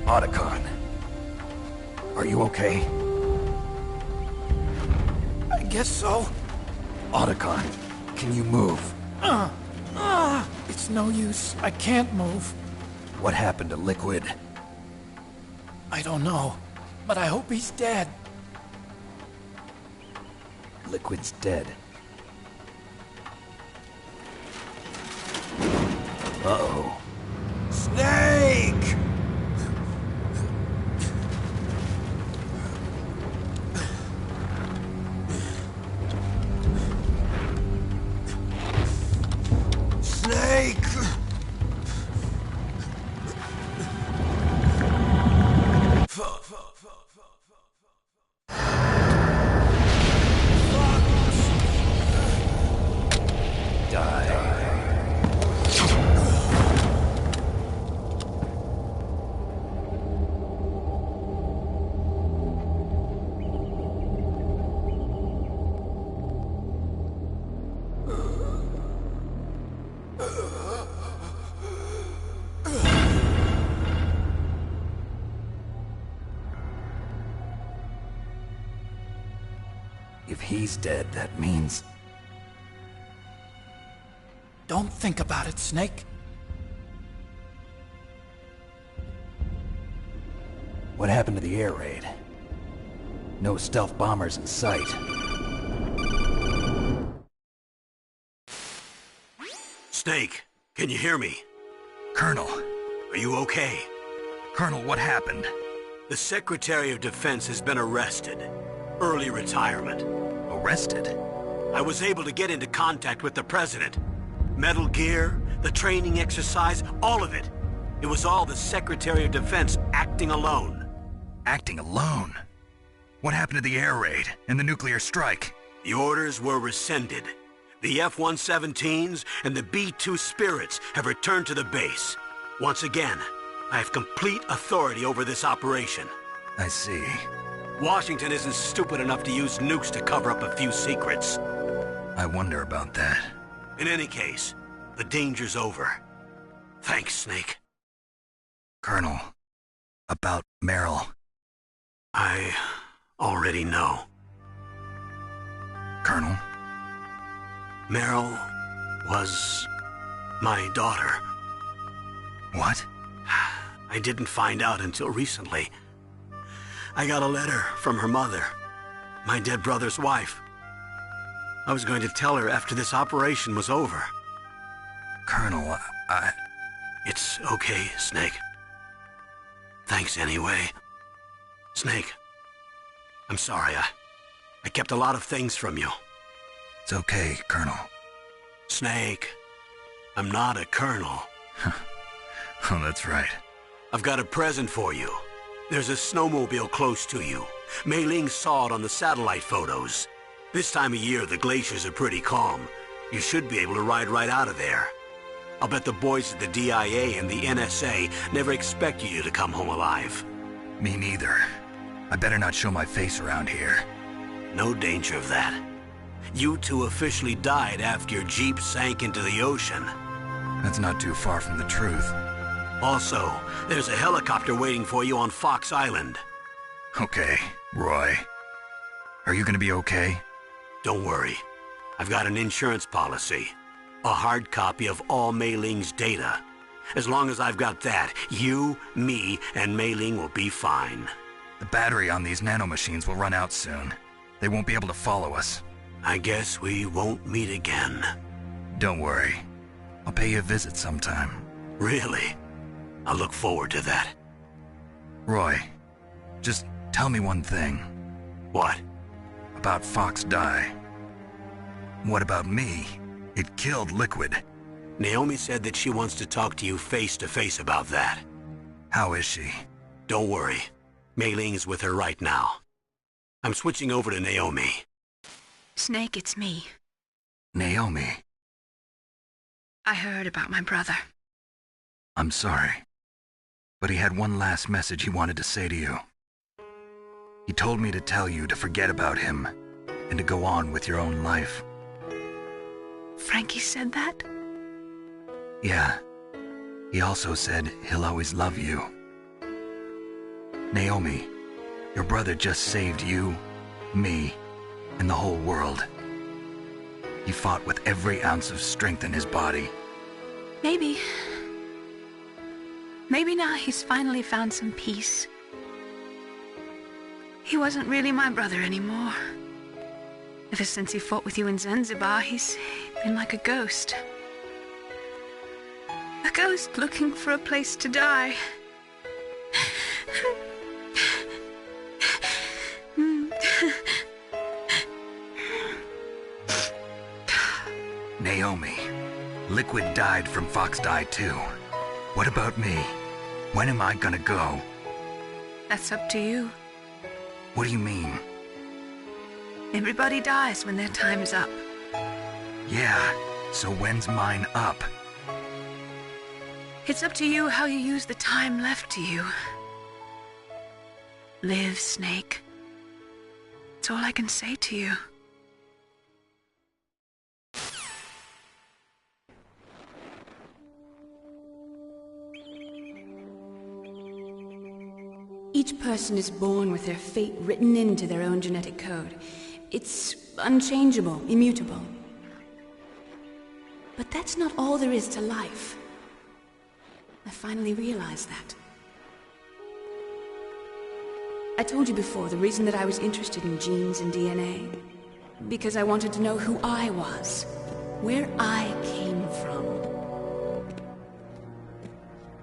B: Otacon. Are you okay?
F: I guess so.
B: Otacon, can you move?
F: It's no use. I can't move.
B: What happened to Liquid?
F: I don't know, but I hope he's dead.
B: Liquid's dead. Uh-oh.
G: Snake! Snake!
B: If he's dead, that means...
F: Don't think about it, Snake.
B: What happened to the air raid? No stealth bombers in sight.
C: Snake, can you hear me?
B: Colonel.
C: Are you okay?
B: Colonel, what happened?
C: The Secretary of Defense has been arrested. Early retirement.
B: Arrested?
C: I was able to get into contact with the President. Metal Gear, the training exercise, all of it. It was all the Secretary of Defense acting alone.
B: Acting alone? What happened to the air raid and the nuclear strike?
C: The orders were rescinded. The F-117s and the B-2 Spirits have returned to the base. Once again, I have complete authority over this operation.
B: I see.
C: Washington isn't stupid enough to use nukes to cover up a few secrets.
B: I wonder about that.
C: In any case, the danger's over. Thanks, Snake.
B: Colonel, about Meryl.
C: I already know.
B: Colonel?
C: Meryl was my daughter.
B: What?
C: I didn't find out until recently. I got a letter from her mother, my dead brother's wife. I was going to tell her after this operation was over.
B: Colonel,
C: It's okay, Snake. Thanks anyway. Snake, I'm sorry. I kept a lot of things from you.
B: It's okay, Colonel.
C: Snake, I'm not a colonel.
B: Oh, that's right.
C: I've got a present for you. There's a snowmobile close to you. Mei Ling saw it on the satellite photos. This time of year, the glaciers are pretty calm. You should be able to ride right out of there. I'll bet the boys at the DIA and the NSA never expect you to come home alive.
B: Me neither. I better not show my face around here.
C: No danger of that. You two officially died after your Jeep sank into the ocean.
B: That's not too far from the truth.
C: Also, there's a helicopter waiting for you on Fox Island.
B: Okay, Roy. Are you gonna be okay?
C: Don't worry. I've got an insurance policy. A hard copy of all Mei Ling's data. As long as I've got that, you, me, and Mei Ling will be fine.
B: The battery on these nanomachines will run out soon. They won't be able to follow us.
C: I guess we won't meet again.
B: Don't worry. I'll pay you a visit sometime.
C: Really? I look forward to that.
B: Roy, just tell me one thing.
C: What?
B: About Fox Die. What about me? It killed Liquid.
C: Naomi said that she wants to talk to you face to face about that.
B: How is she?
C: Don't worry. Mei Ling's with her right now. I'm switching over to Naomi.
D: Snake, it's me.
B: Naomi.
D: I heard about my brother.
B: I'm sorry. But he had one last message he wanted to say to you. He told me to tell you to forget about him and to go on with your own life.
D: Frankie said that?
B: Yeah. He also said he'll always love you. Naomi, your brother just saved you, me, and the whole world. He fought with every ounce of strength in his body.
D: Maybe. Maybe now he's finally found some peace. He wasn't really my brother anymore. Ever since he fought with you in Zanzibar, he's been like a ghost. A ghost looking for a place to die.
B: Naomi, Liquid died from Fox Die too. What about me? When am I gonna go?
D: That's up to you.
B: What do you mean?
D: Everybody dies when their time is up.
B: Yeah, so when's mine up?
D: It's up to you how you use the time left to you. Live, Snake. That's all I can say to you.
K: Each person is born with their fate written into their own genetic code. It's unchangeable, immutable. But that's not all there is to life. I finally realized that. I told you before the reason that I was interested in genes and DNA. Because I wanted to know who I was, where I came from.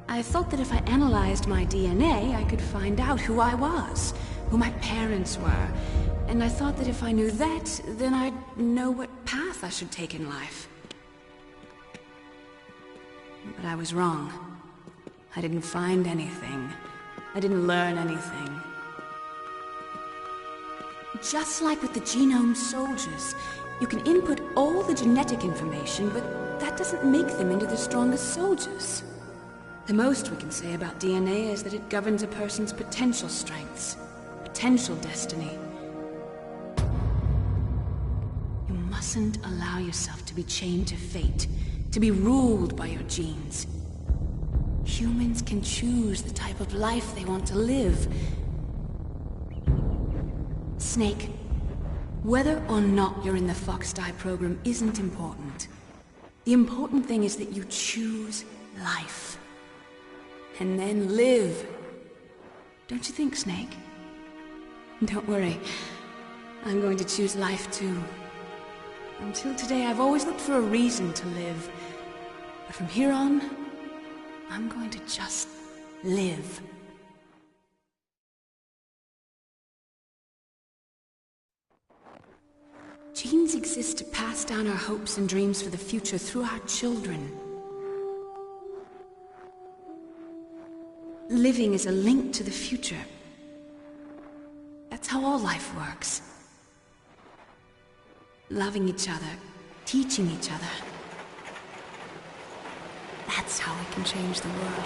K: I thought that if I analyzed my DNA, I could find out who I was, who my parents were. And I thought that if I knew that, then I'd know what path I should take in life. But I was wrong. I didn't find anything. I didn't learn anything. Just like with the genome soldiers, you can input all the genetic information, but that doesn't make them into the strongest soldiers. The most we can say about DNA is that it governs a person's potential strengths, potential destiny. You mustn't allow yourself to be chained to fate, to be ruled by your genes. Humans can choose the type of life they want to live. Snake, whether or not you're in the Fox Die program isn't important. The important thing is that you choose life. And then live. Don't you think, Snake? Don't worry. I'm going to choose life too. Until today, I've always looked for a reason to live. But from here on, I'm going to just live. Genes exist to pass down our hopes and dreams for the future through our children. living is a link to the future. That's how all life works. Loving each other, teaching each other. That's how we can change the world.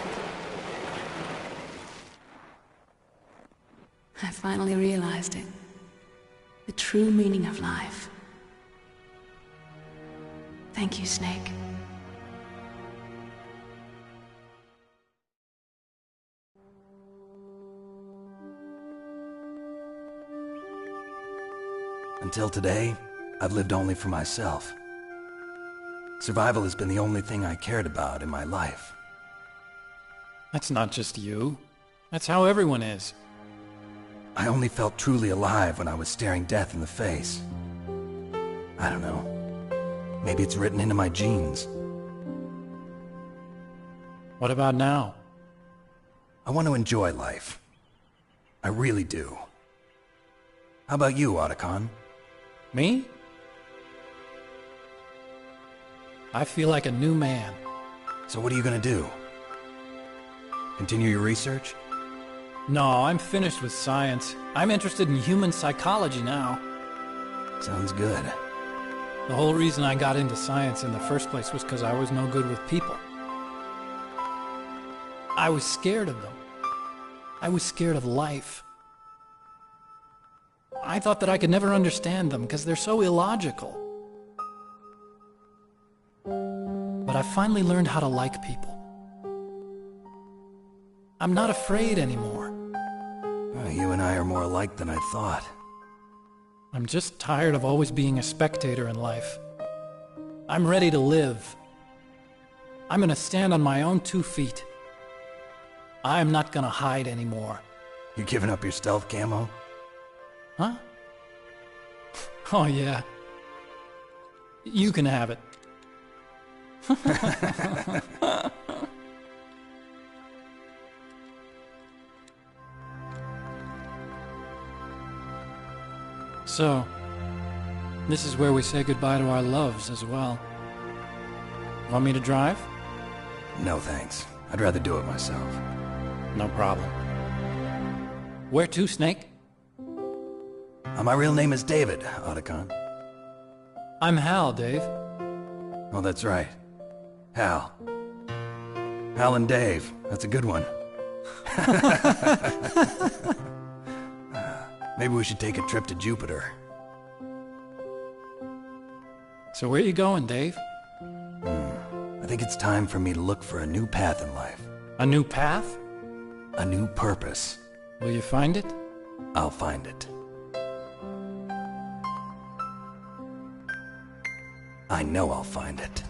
K: I finally realized it. The true meaning of life. Thank you, Snake.
B: Until today, I've lived only for myself. Survival has been the only thing I cared about in my life.
F: That's not just you. That's how everyone is.
B: I only felt truly alive when I was staring death in the face. I don't know. Maybe it's written into my genes.
F: What about now?
B: I want to enjoy life. I really do. How about you, Otacon?
F: Me? I feel like a new man.
B: So what are you gonna do? Continue your research?
F: No, I'm finished with science. I'm interested in human psychology now.
B: Sounds good.
F: The whole reason I got into science in the first place was because I was no good with people. I was scared of them. I was scared of life. I thought that I could never understand them because they're so illogical. But I finally learned how to like people. I'm not afraid anymore.
B: You and I are more alike than I thought.
F: I'm just tired of always being a spectator in life. I'm ready to live. I'm gonna stand on my own 2 feet. I'm not gonna hide anymore.
B: You giving up your stealth camo?
F: Huh? Oh yeah. You can have it. So, this is where we say goodbye to our loves as well. Want me to drive?
B: No thanks. I'd rather do it myself.
F: No problem. Where to, Snake?
B: My real name is David, Otacon.
F: I'm Hal, Dave.
B: Oh, that's right. Hal. Hal and Dave. That's a good one. Maybe we should take a trip to Jupiter.
F: So where you going, Dave?
B: I think it's time for me to look for a new path in life.
F: A new path?
B: A new purpose.
F: Will you find it?
B: I'll find it. I know I'll find it.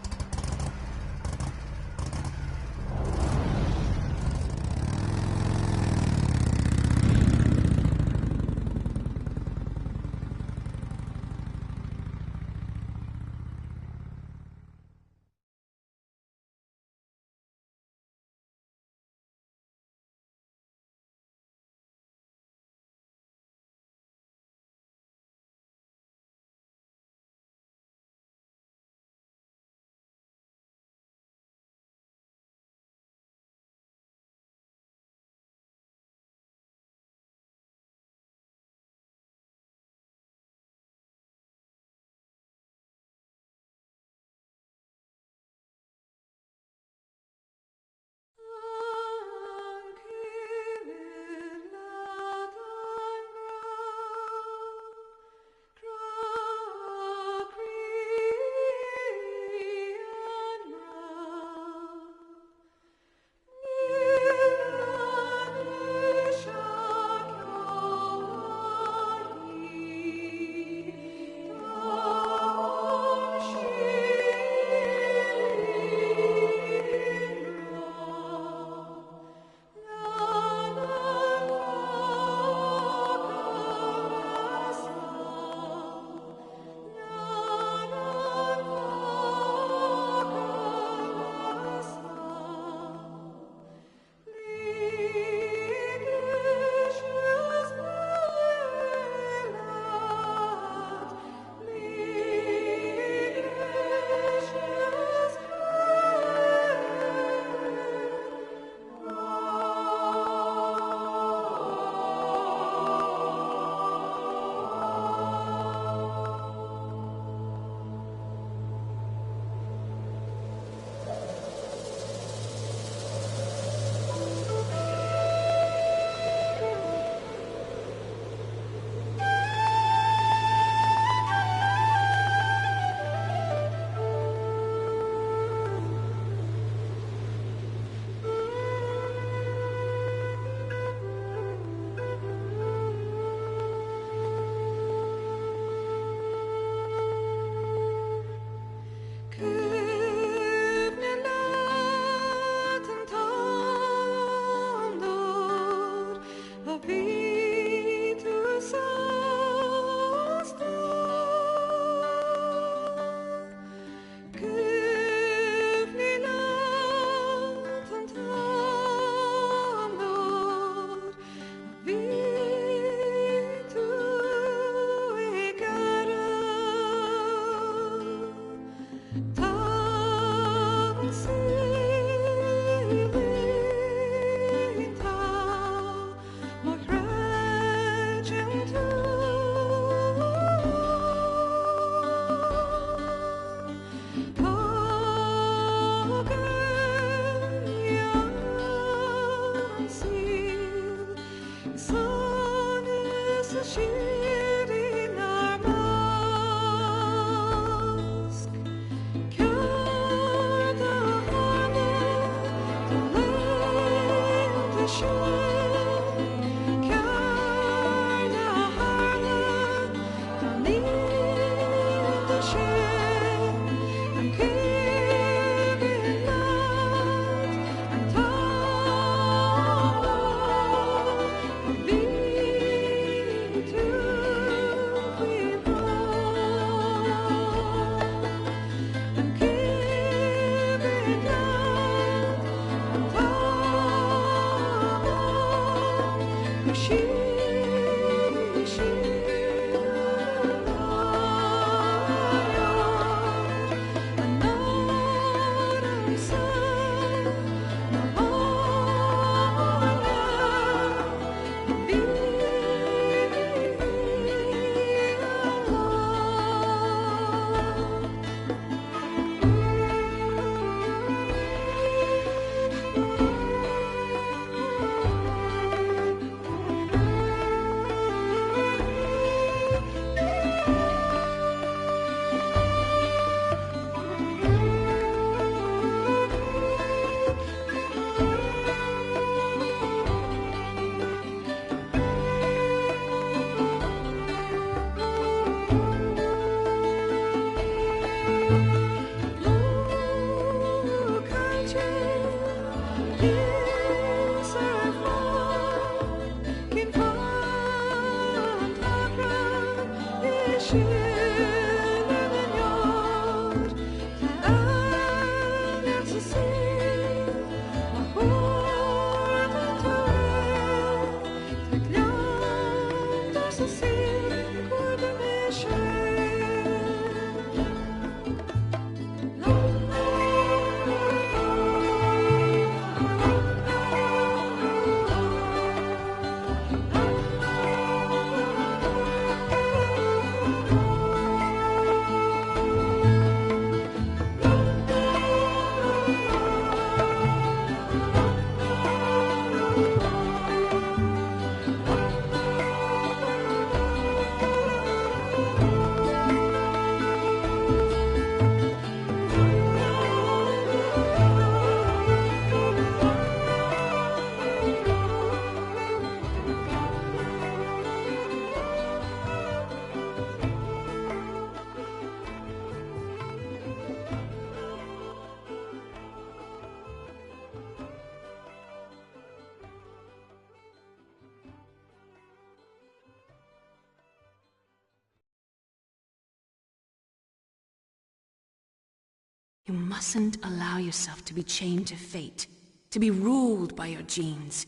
K: You mustn't allow yourself to be chained to fate, to be ruled by your genes.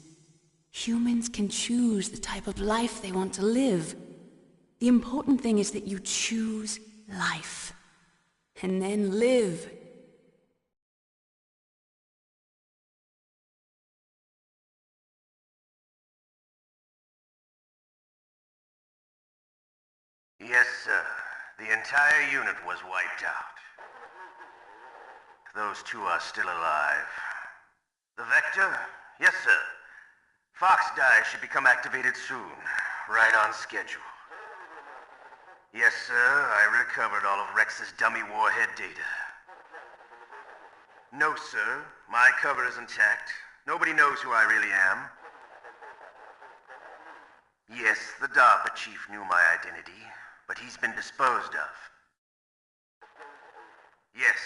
K: Humans can choose the type of life they want to live. The important thing is that you choose life. And then live.
A: Yes, sir. The entire unit was wiped out. Those two are still alive. The Vector? Yes, sir. Fox Die should become activated soon. Right on schedule. Yes, sir. I recovered all of Rex's dummy warhead data. No, sir. My cover is intact. Nobody knows who I really am. Yes, the DARPA chief knew my identity, but he's been disposed of. Yes.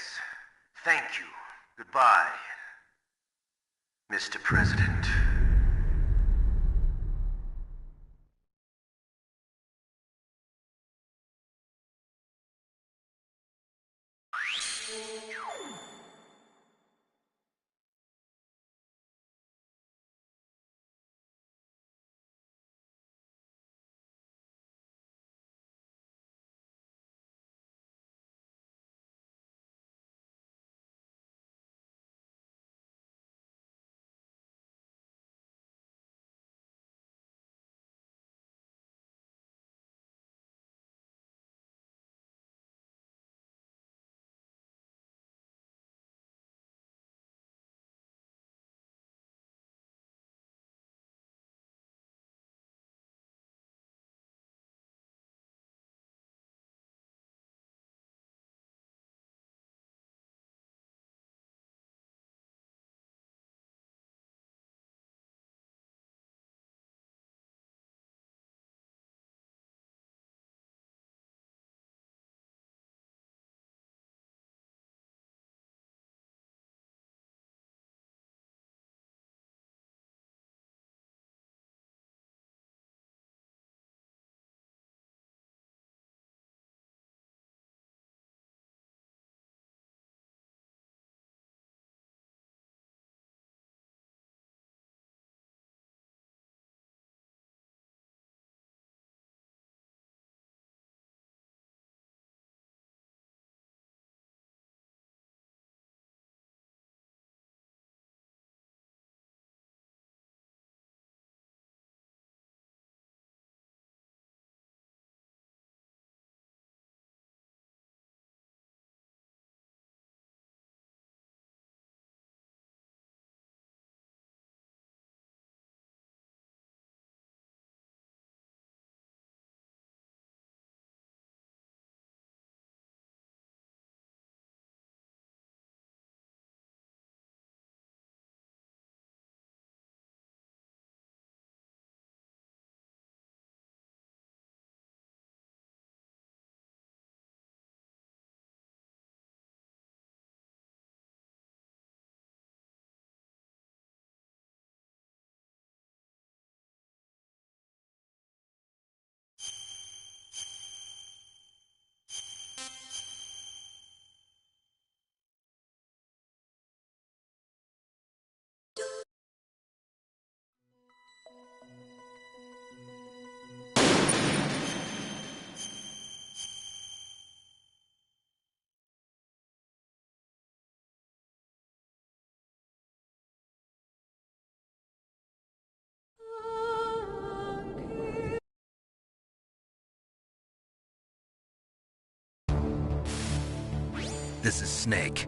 A: Thank you. Goodbye, Mr. President.
B: This is Snake.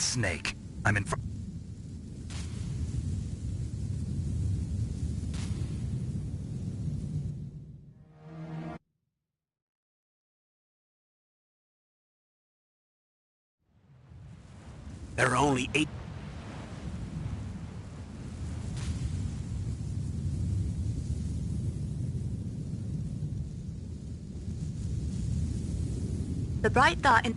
B: that snake. I'm in front.
C: There are only 8...
K: The bright thought in...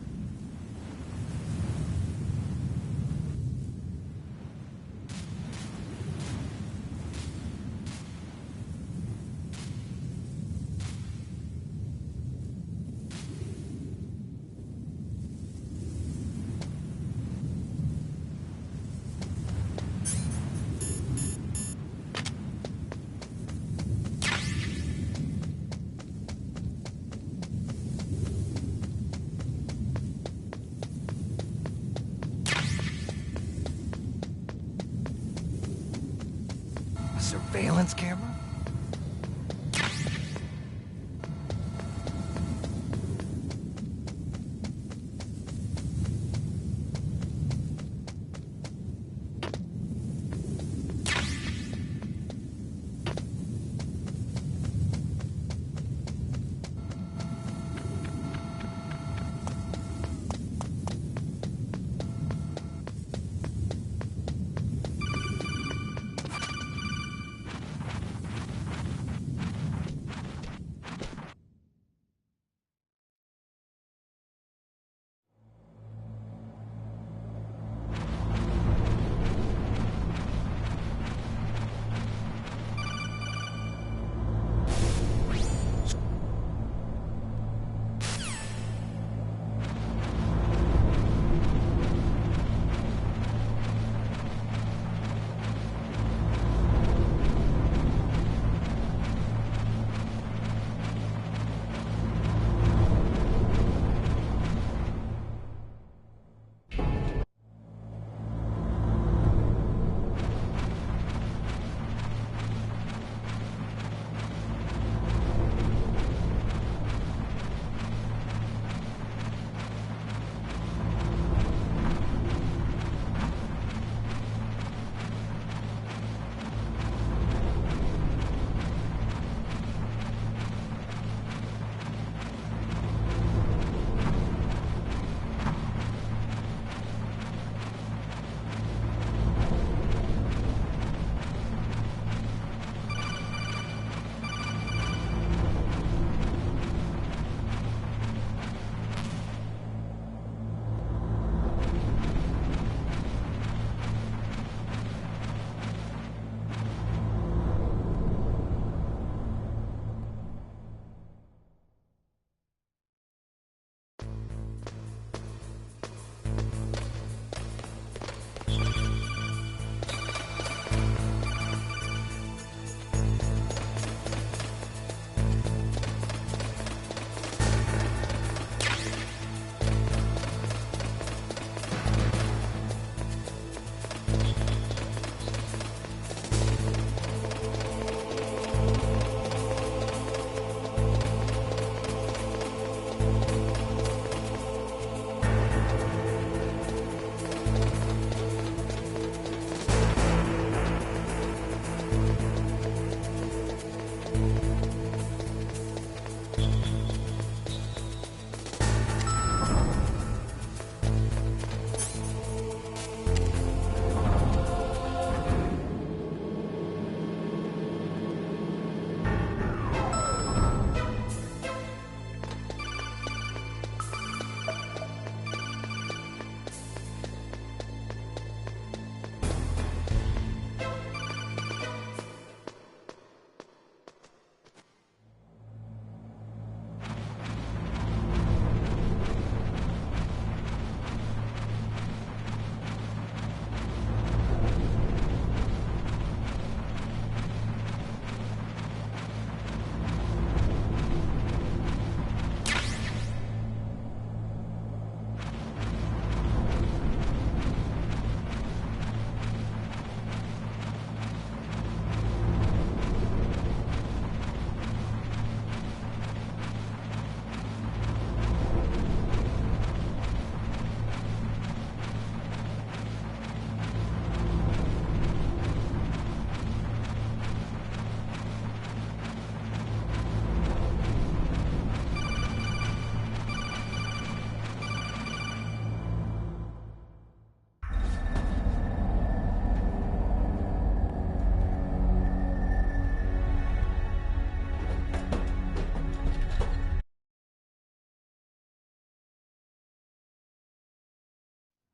H: A surveillance camera?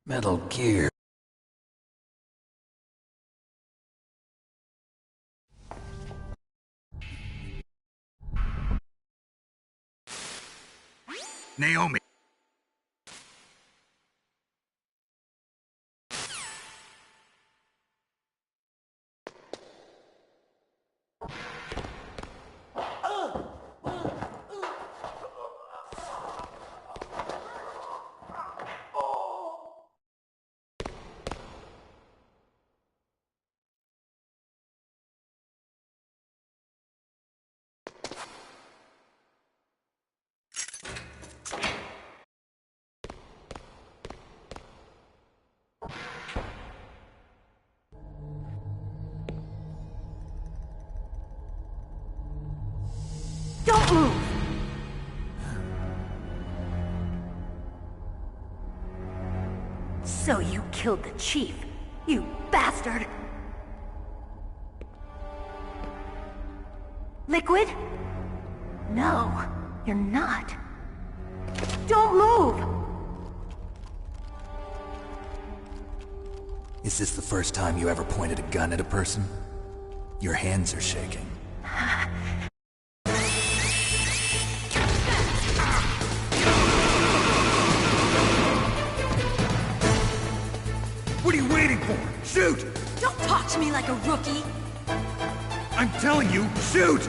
B: Metal Gear. Naomi.
E: Don't move! So you killed the chief, you bastard! Liquid? No, you're not. Don't move!
B: Is this the first time you ever pointed a gun at a person? Your hands are shaking.
H: What are you waiting for? Shoot!
K: Don't talk to me like a rookie!
H: I'm telling you, shoot!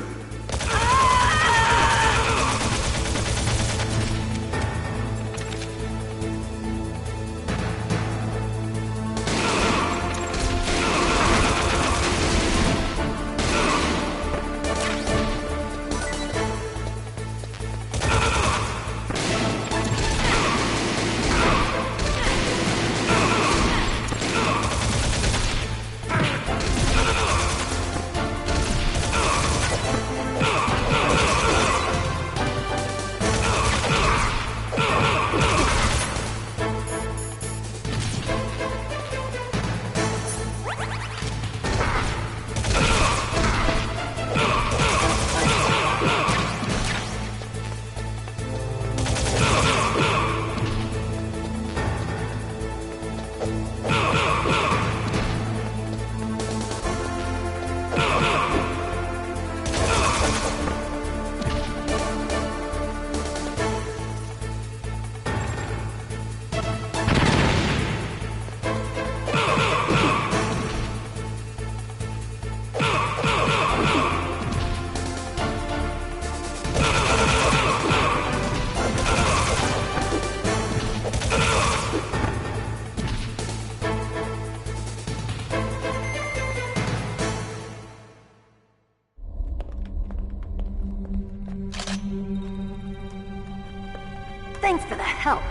E: Thanks for the help.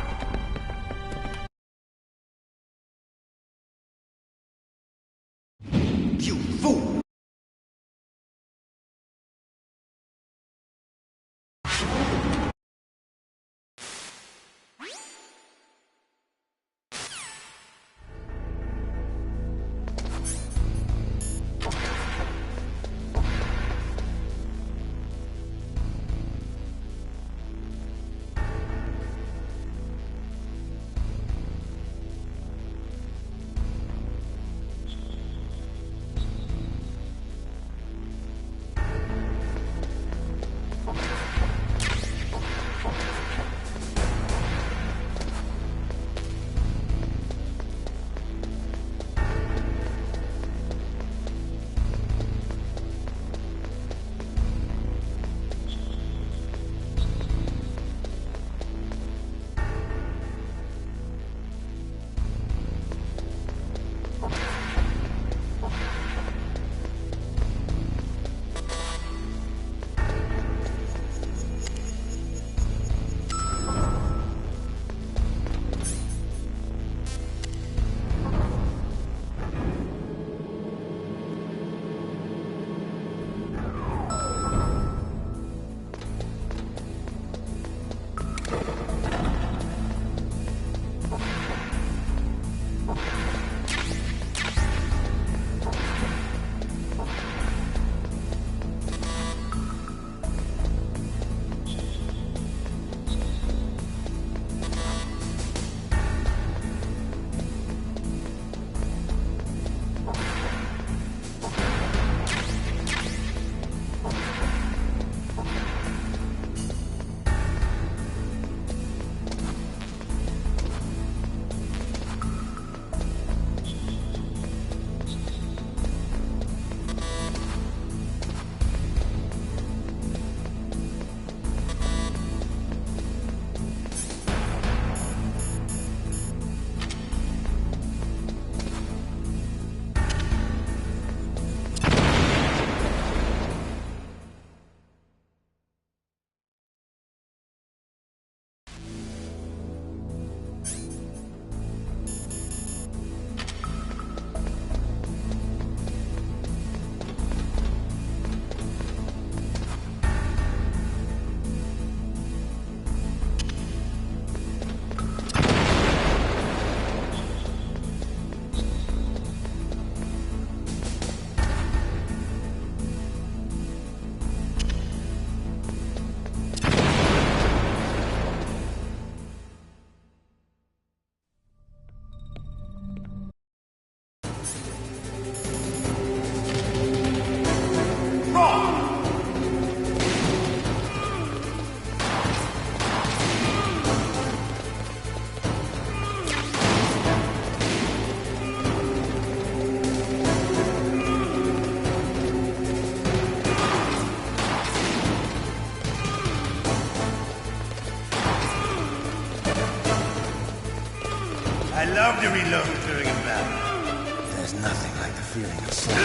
G: You fool!
I: reload during a battle.
G: There's nothing like the feeling of slaughter.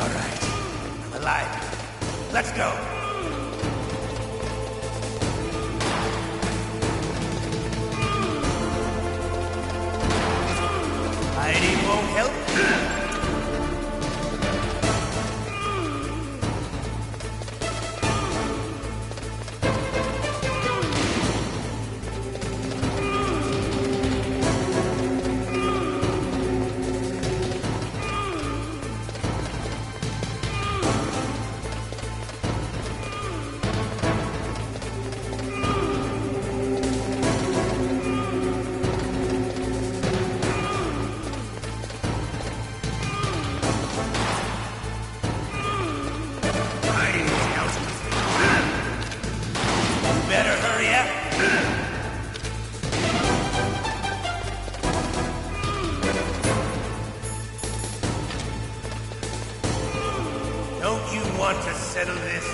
I: All right. I'm alive. Let's go. Hiding won't help. Don't you want to settle this?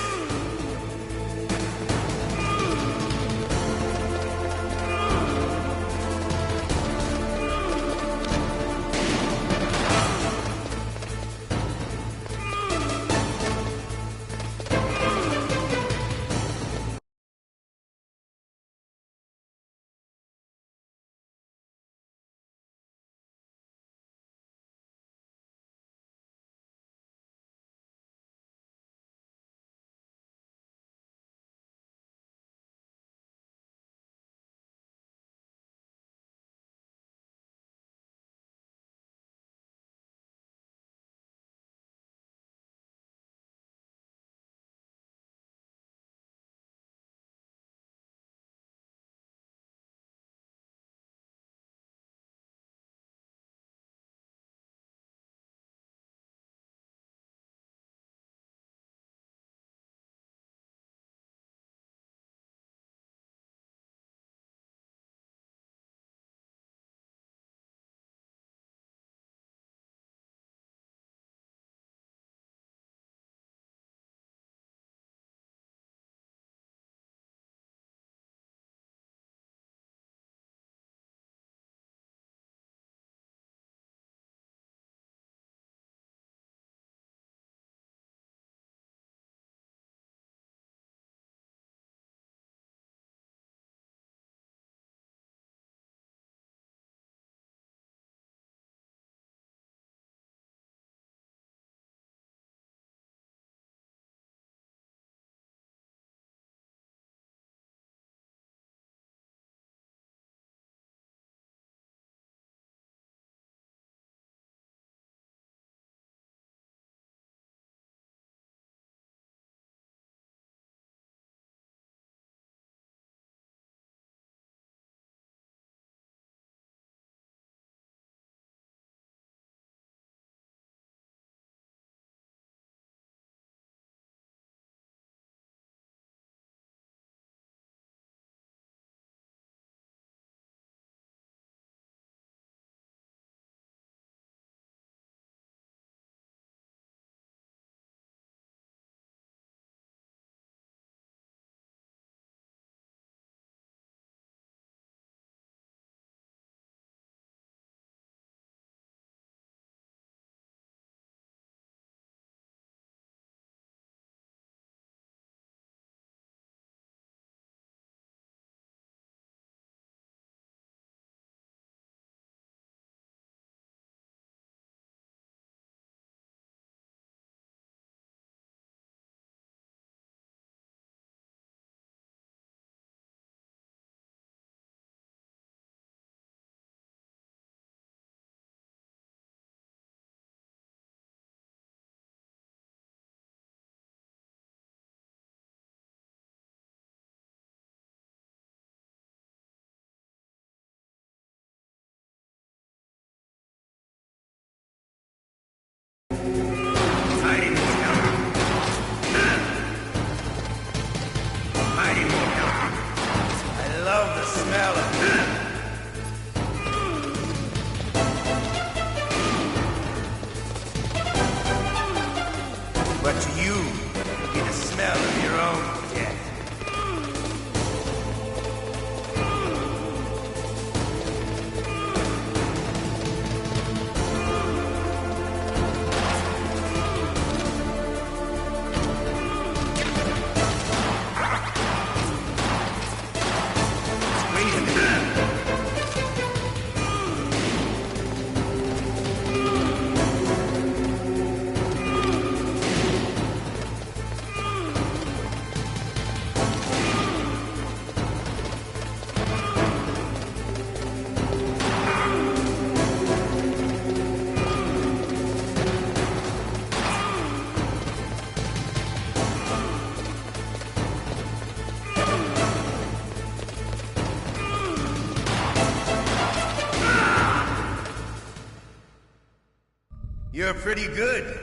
L: You're pretty good.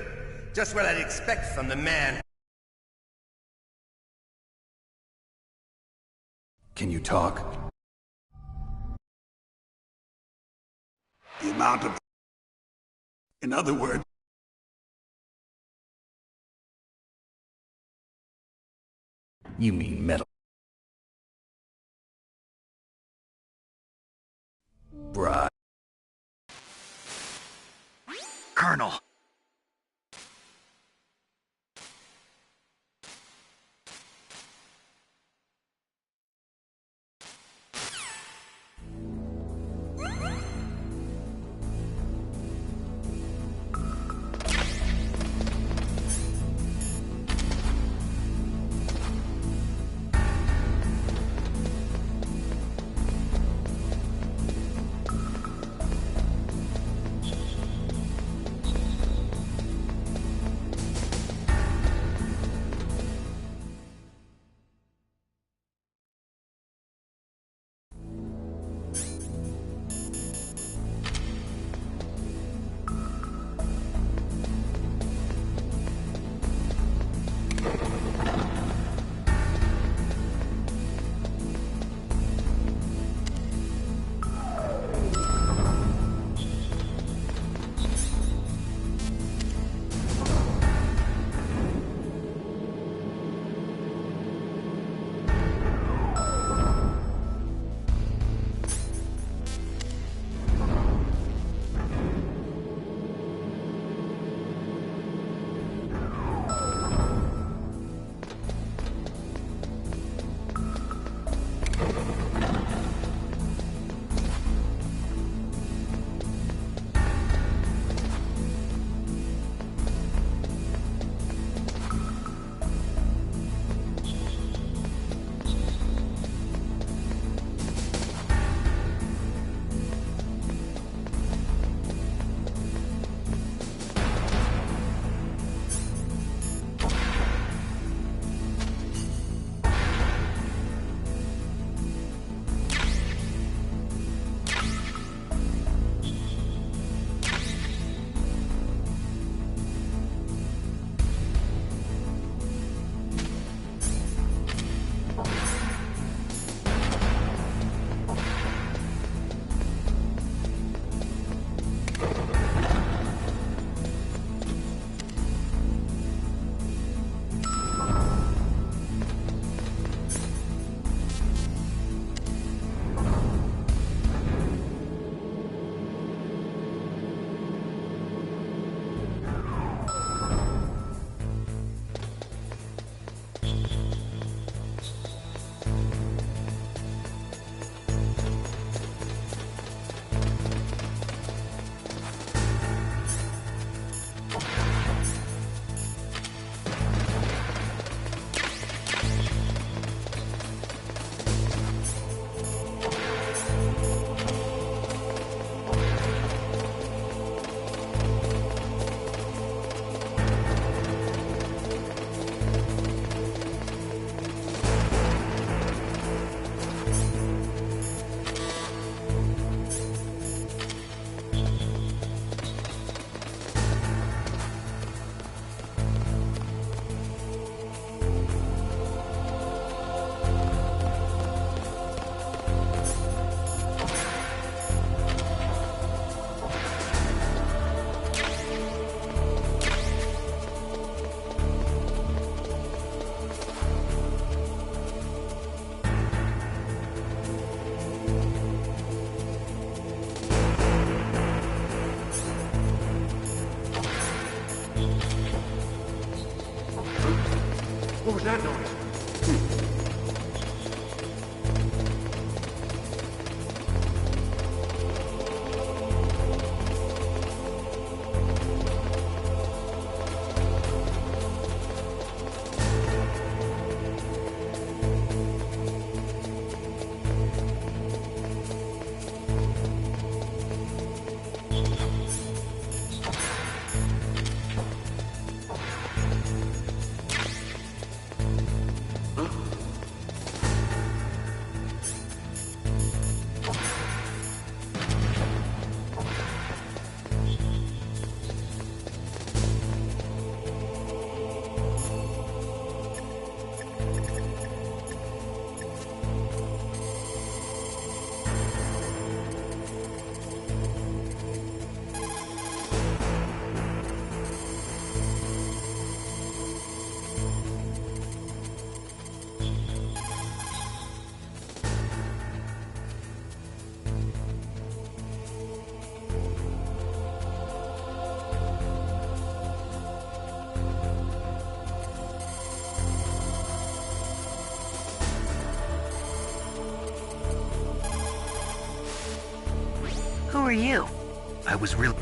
L: Just what I'd expect from the man.
B: Can you talk?
I: The amount of... In other words...
B: You mean metal. Right. Colonel!
I: What was that noise?
E: were you?
B: I was real...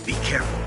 C: Be careful.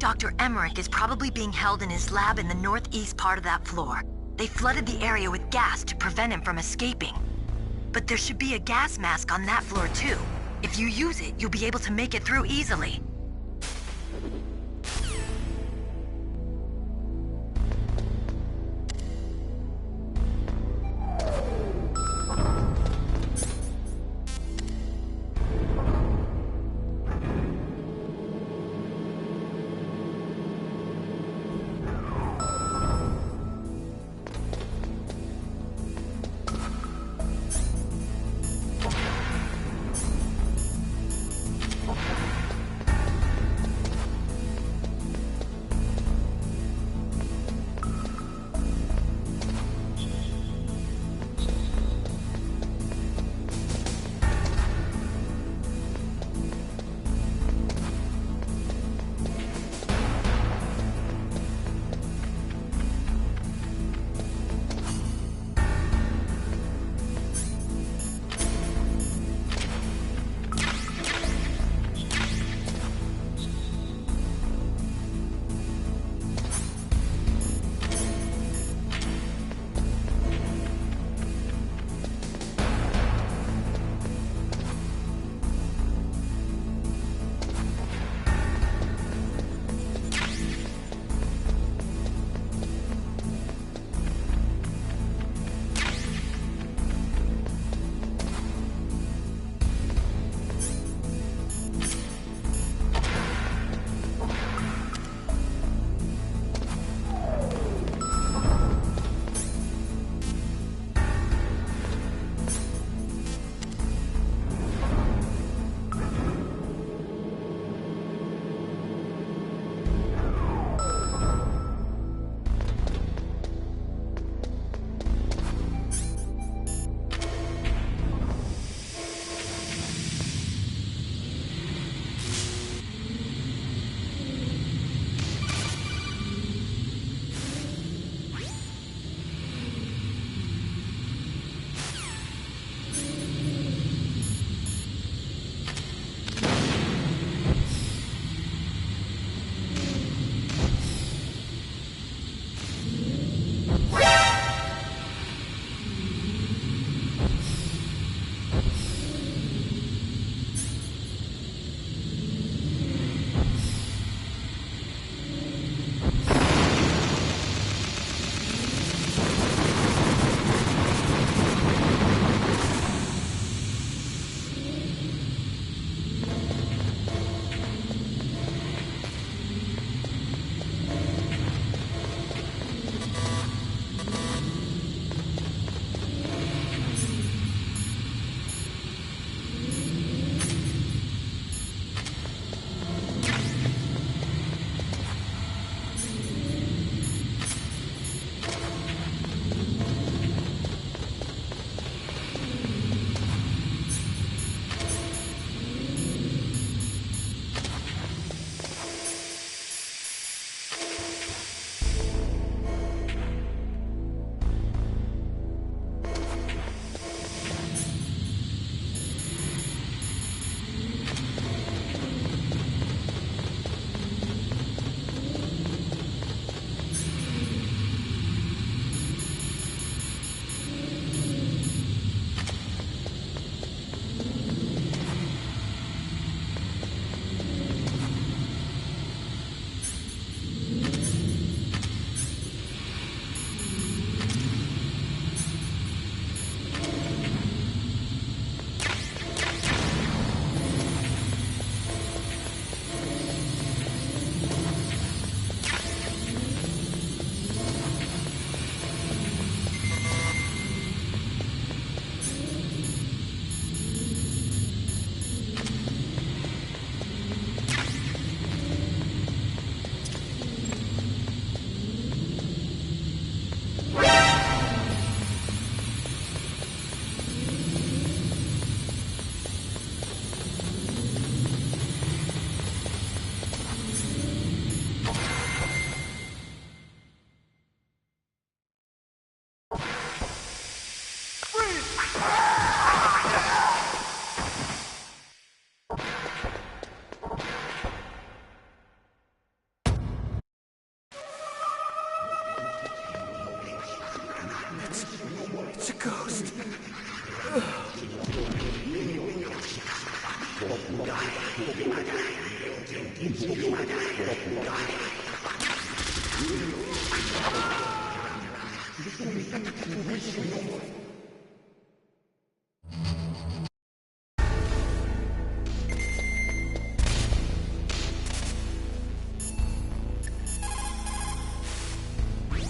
E: Dr. Emmerich is probably being held in his lab in the northeast part of that floor. They flooded the area with gas to prevent him from escaping. But there should be a gas mask on that floor too. If you use it, you'll be able to make it through easily.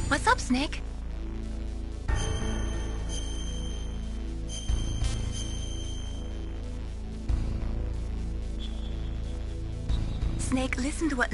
E: What's up, Snake? Snake, listen to what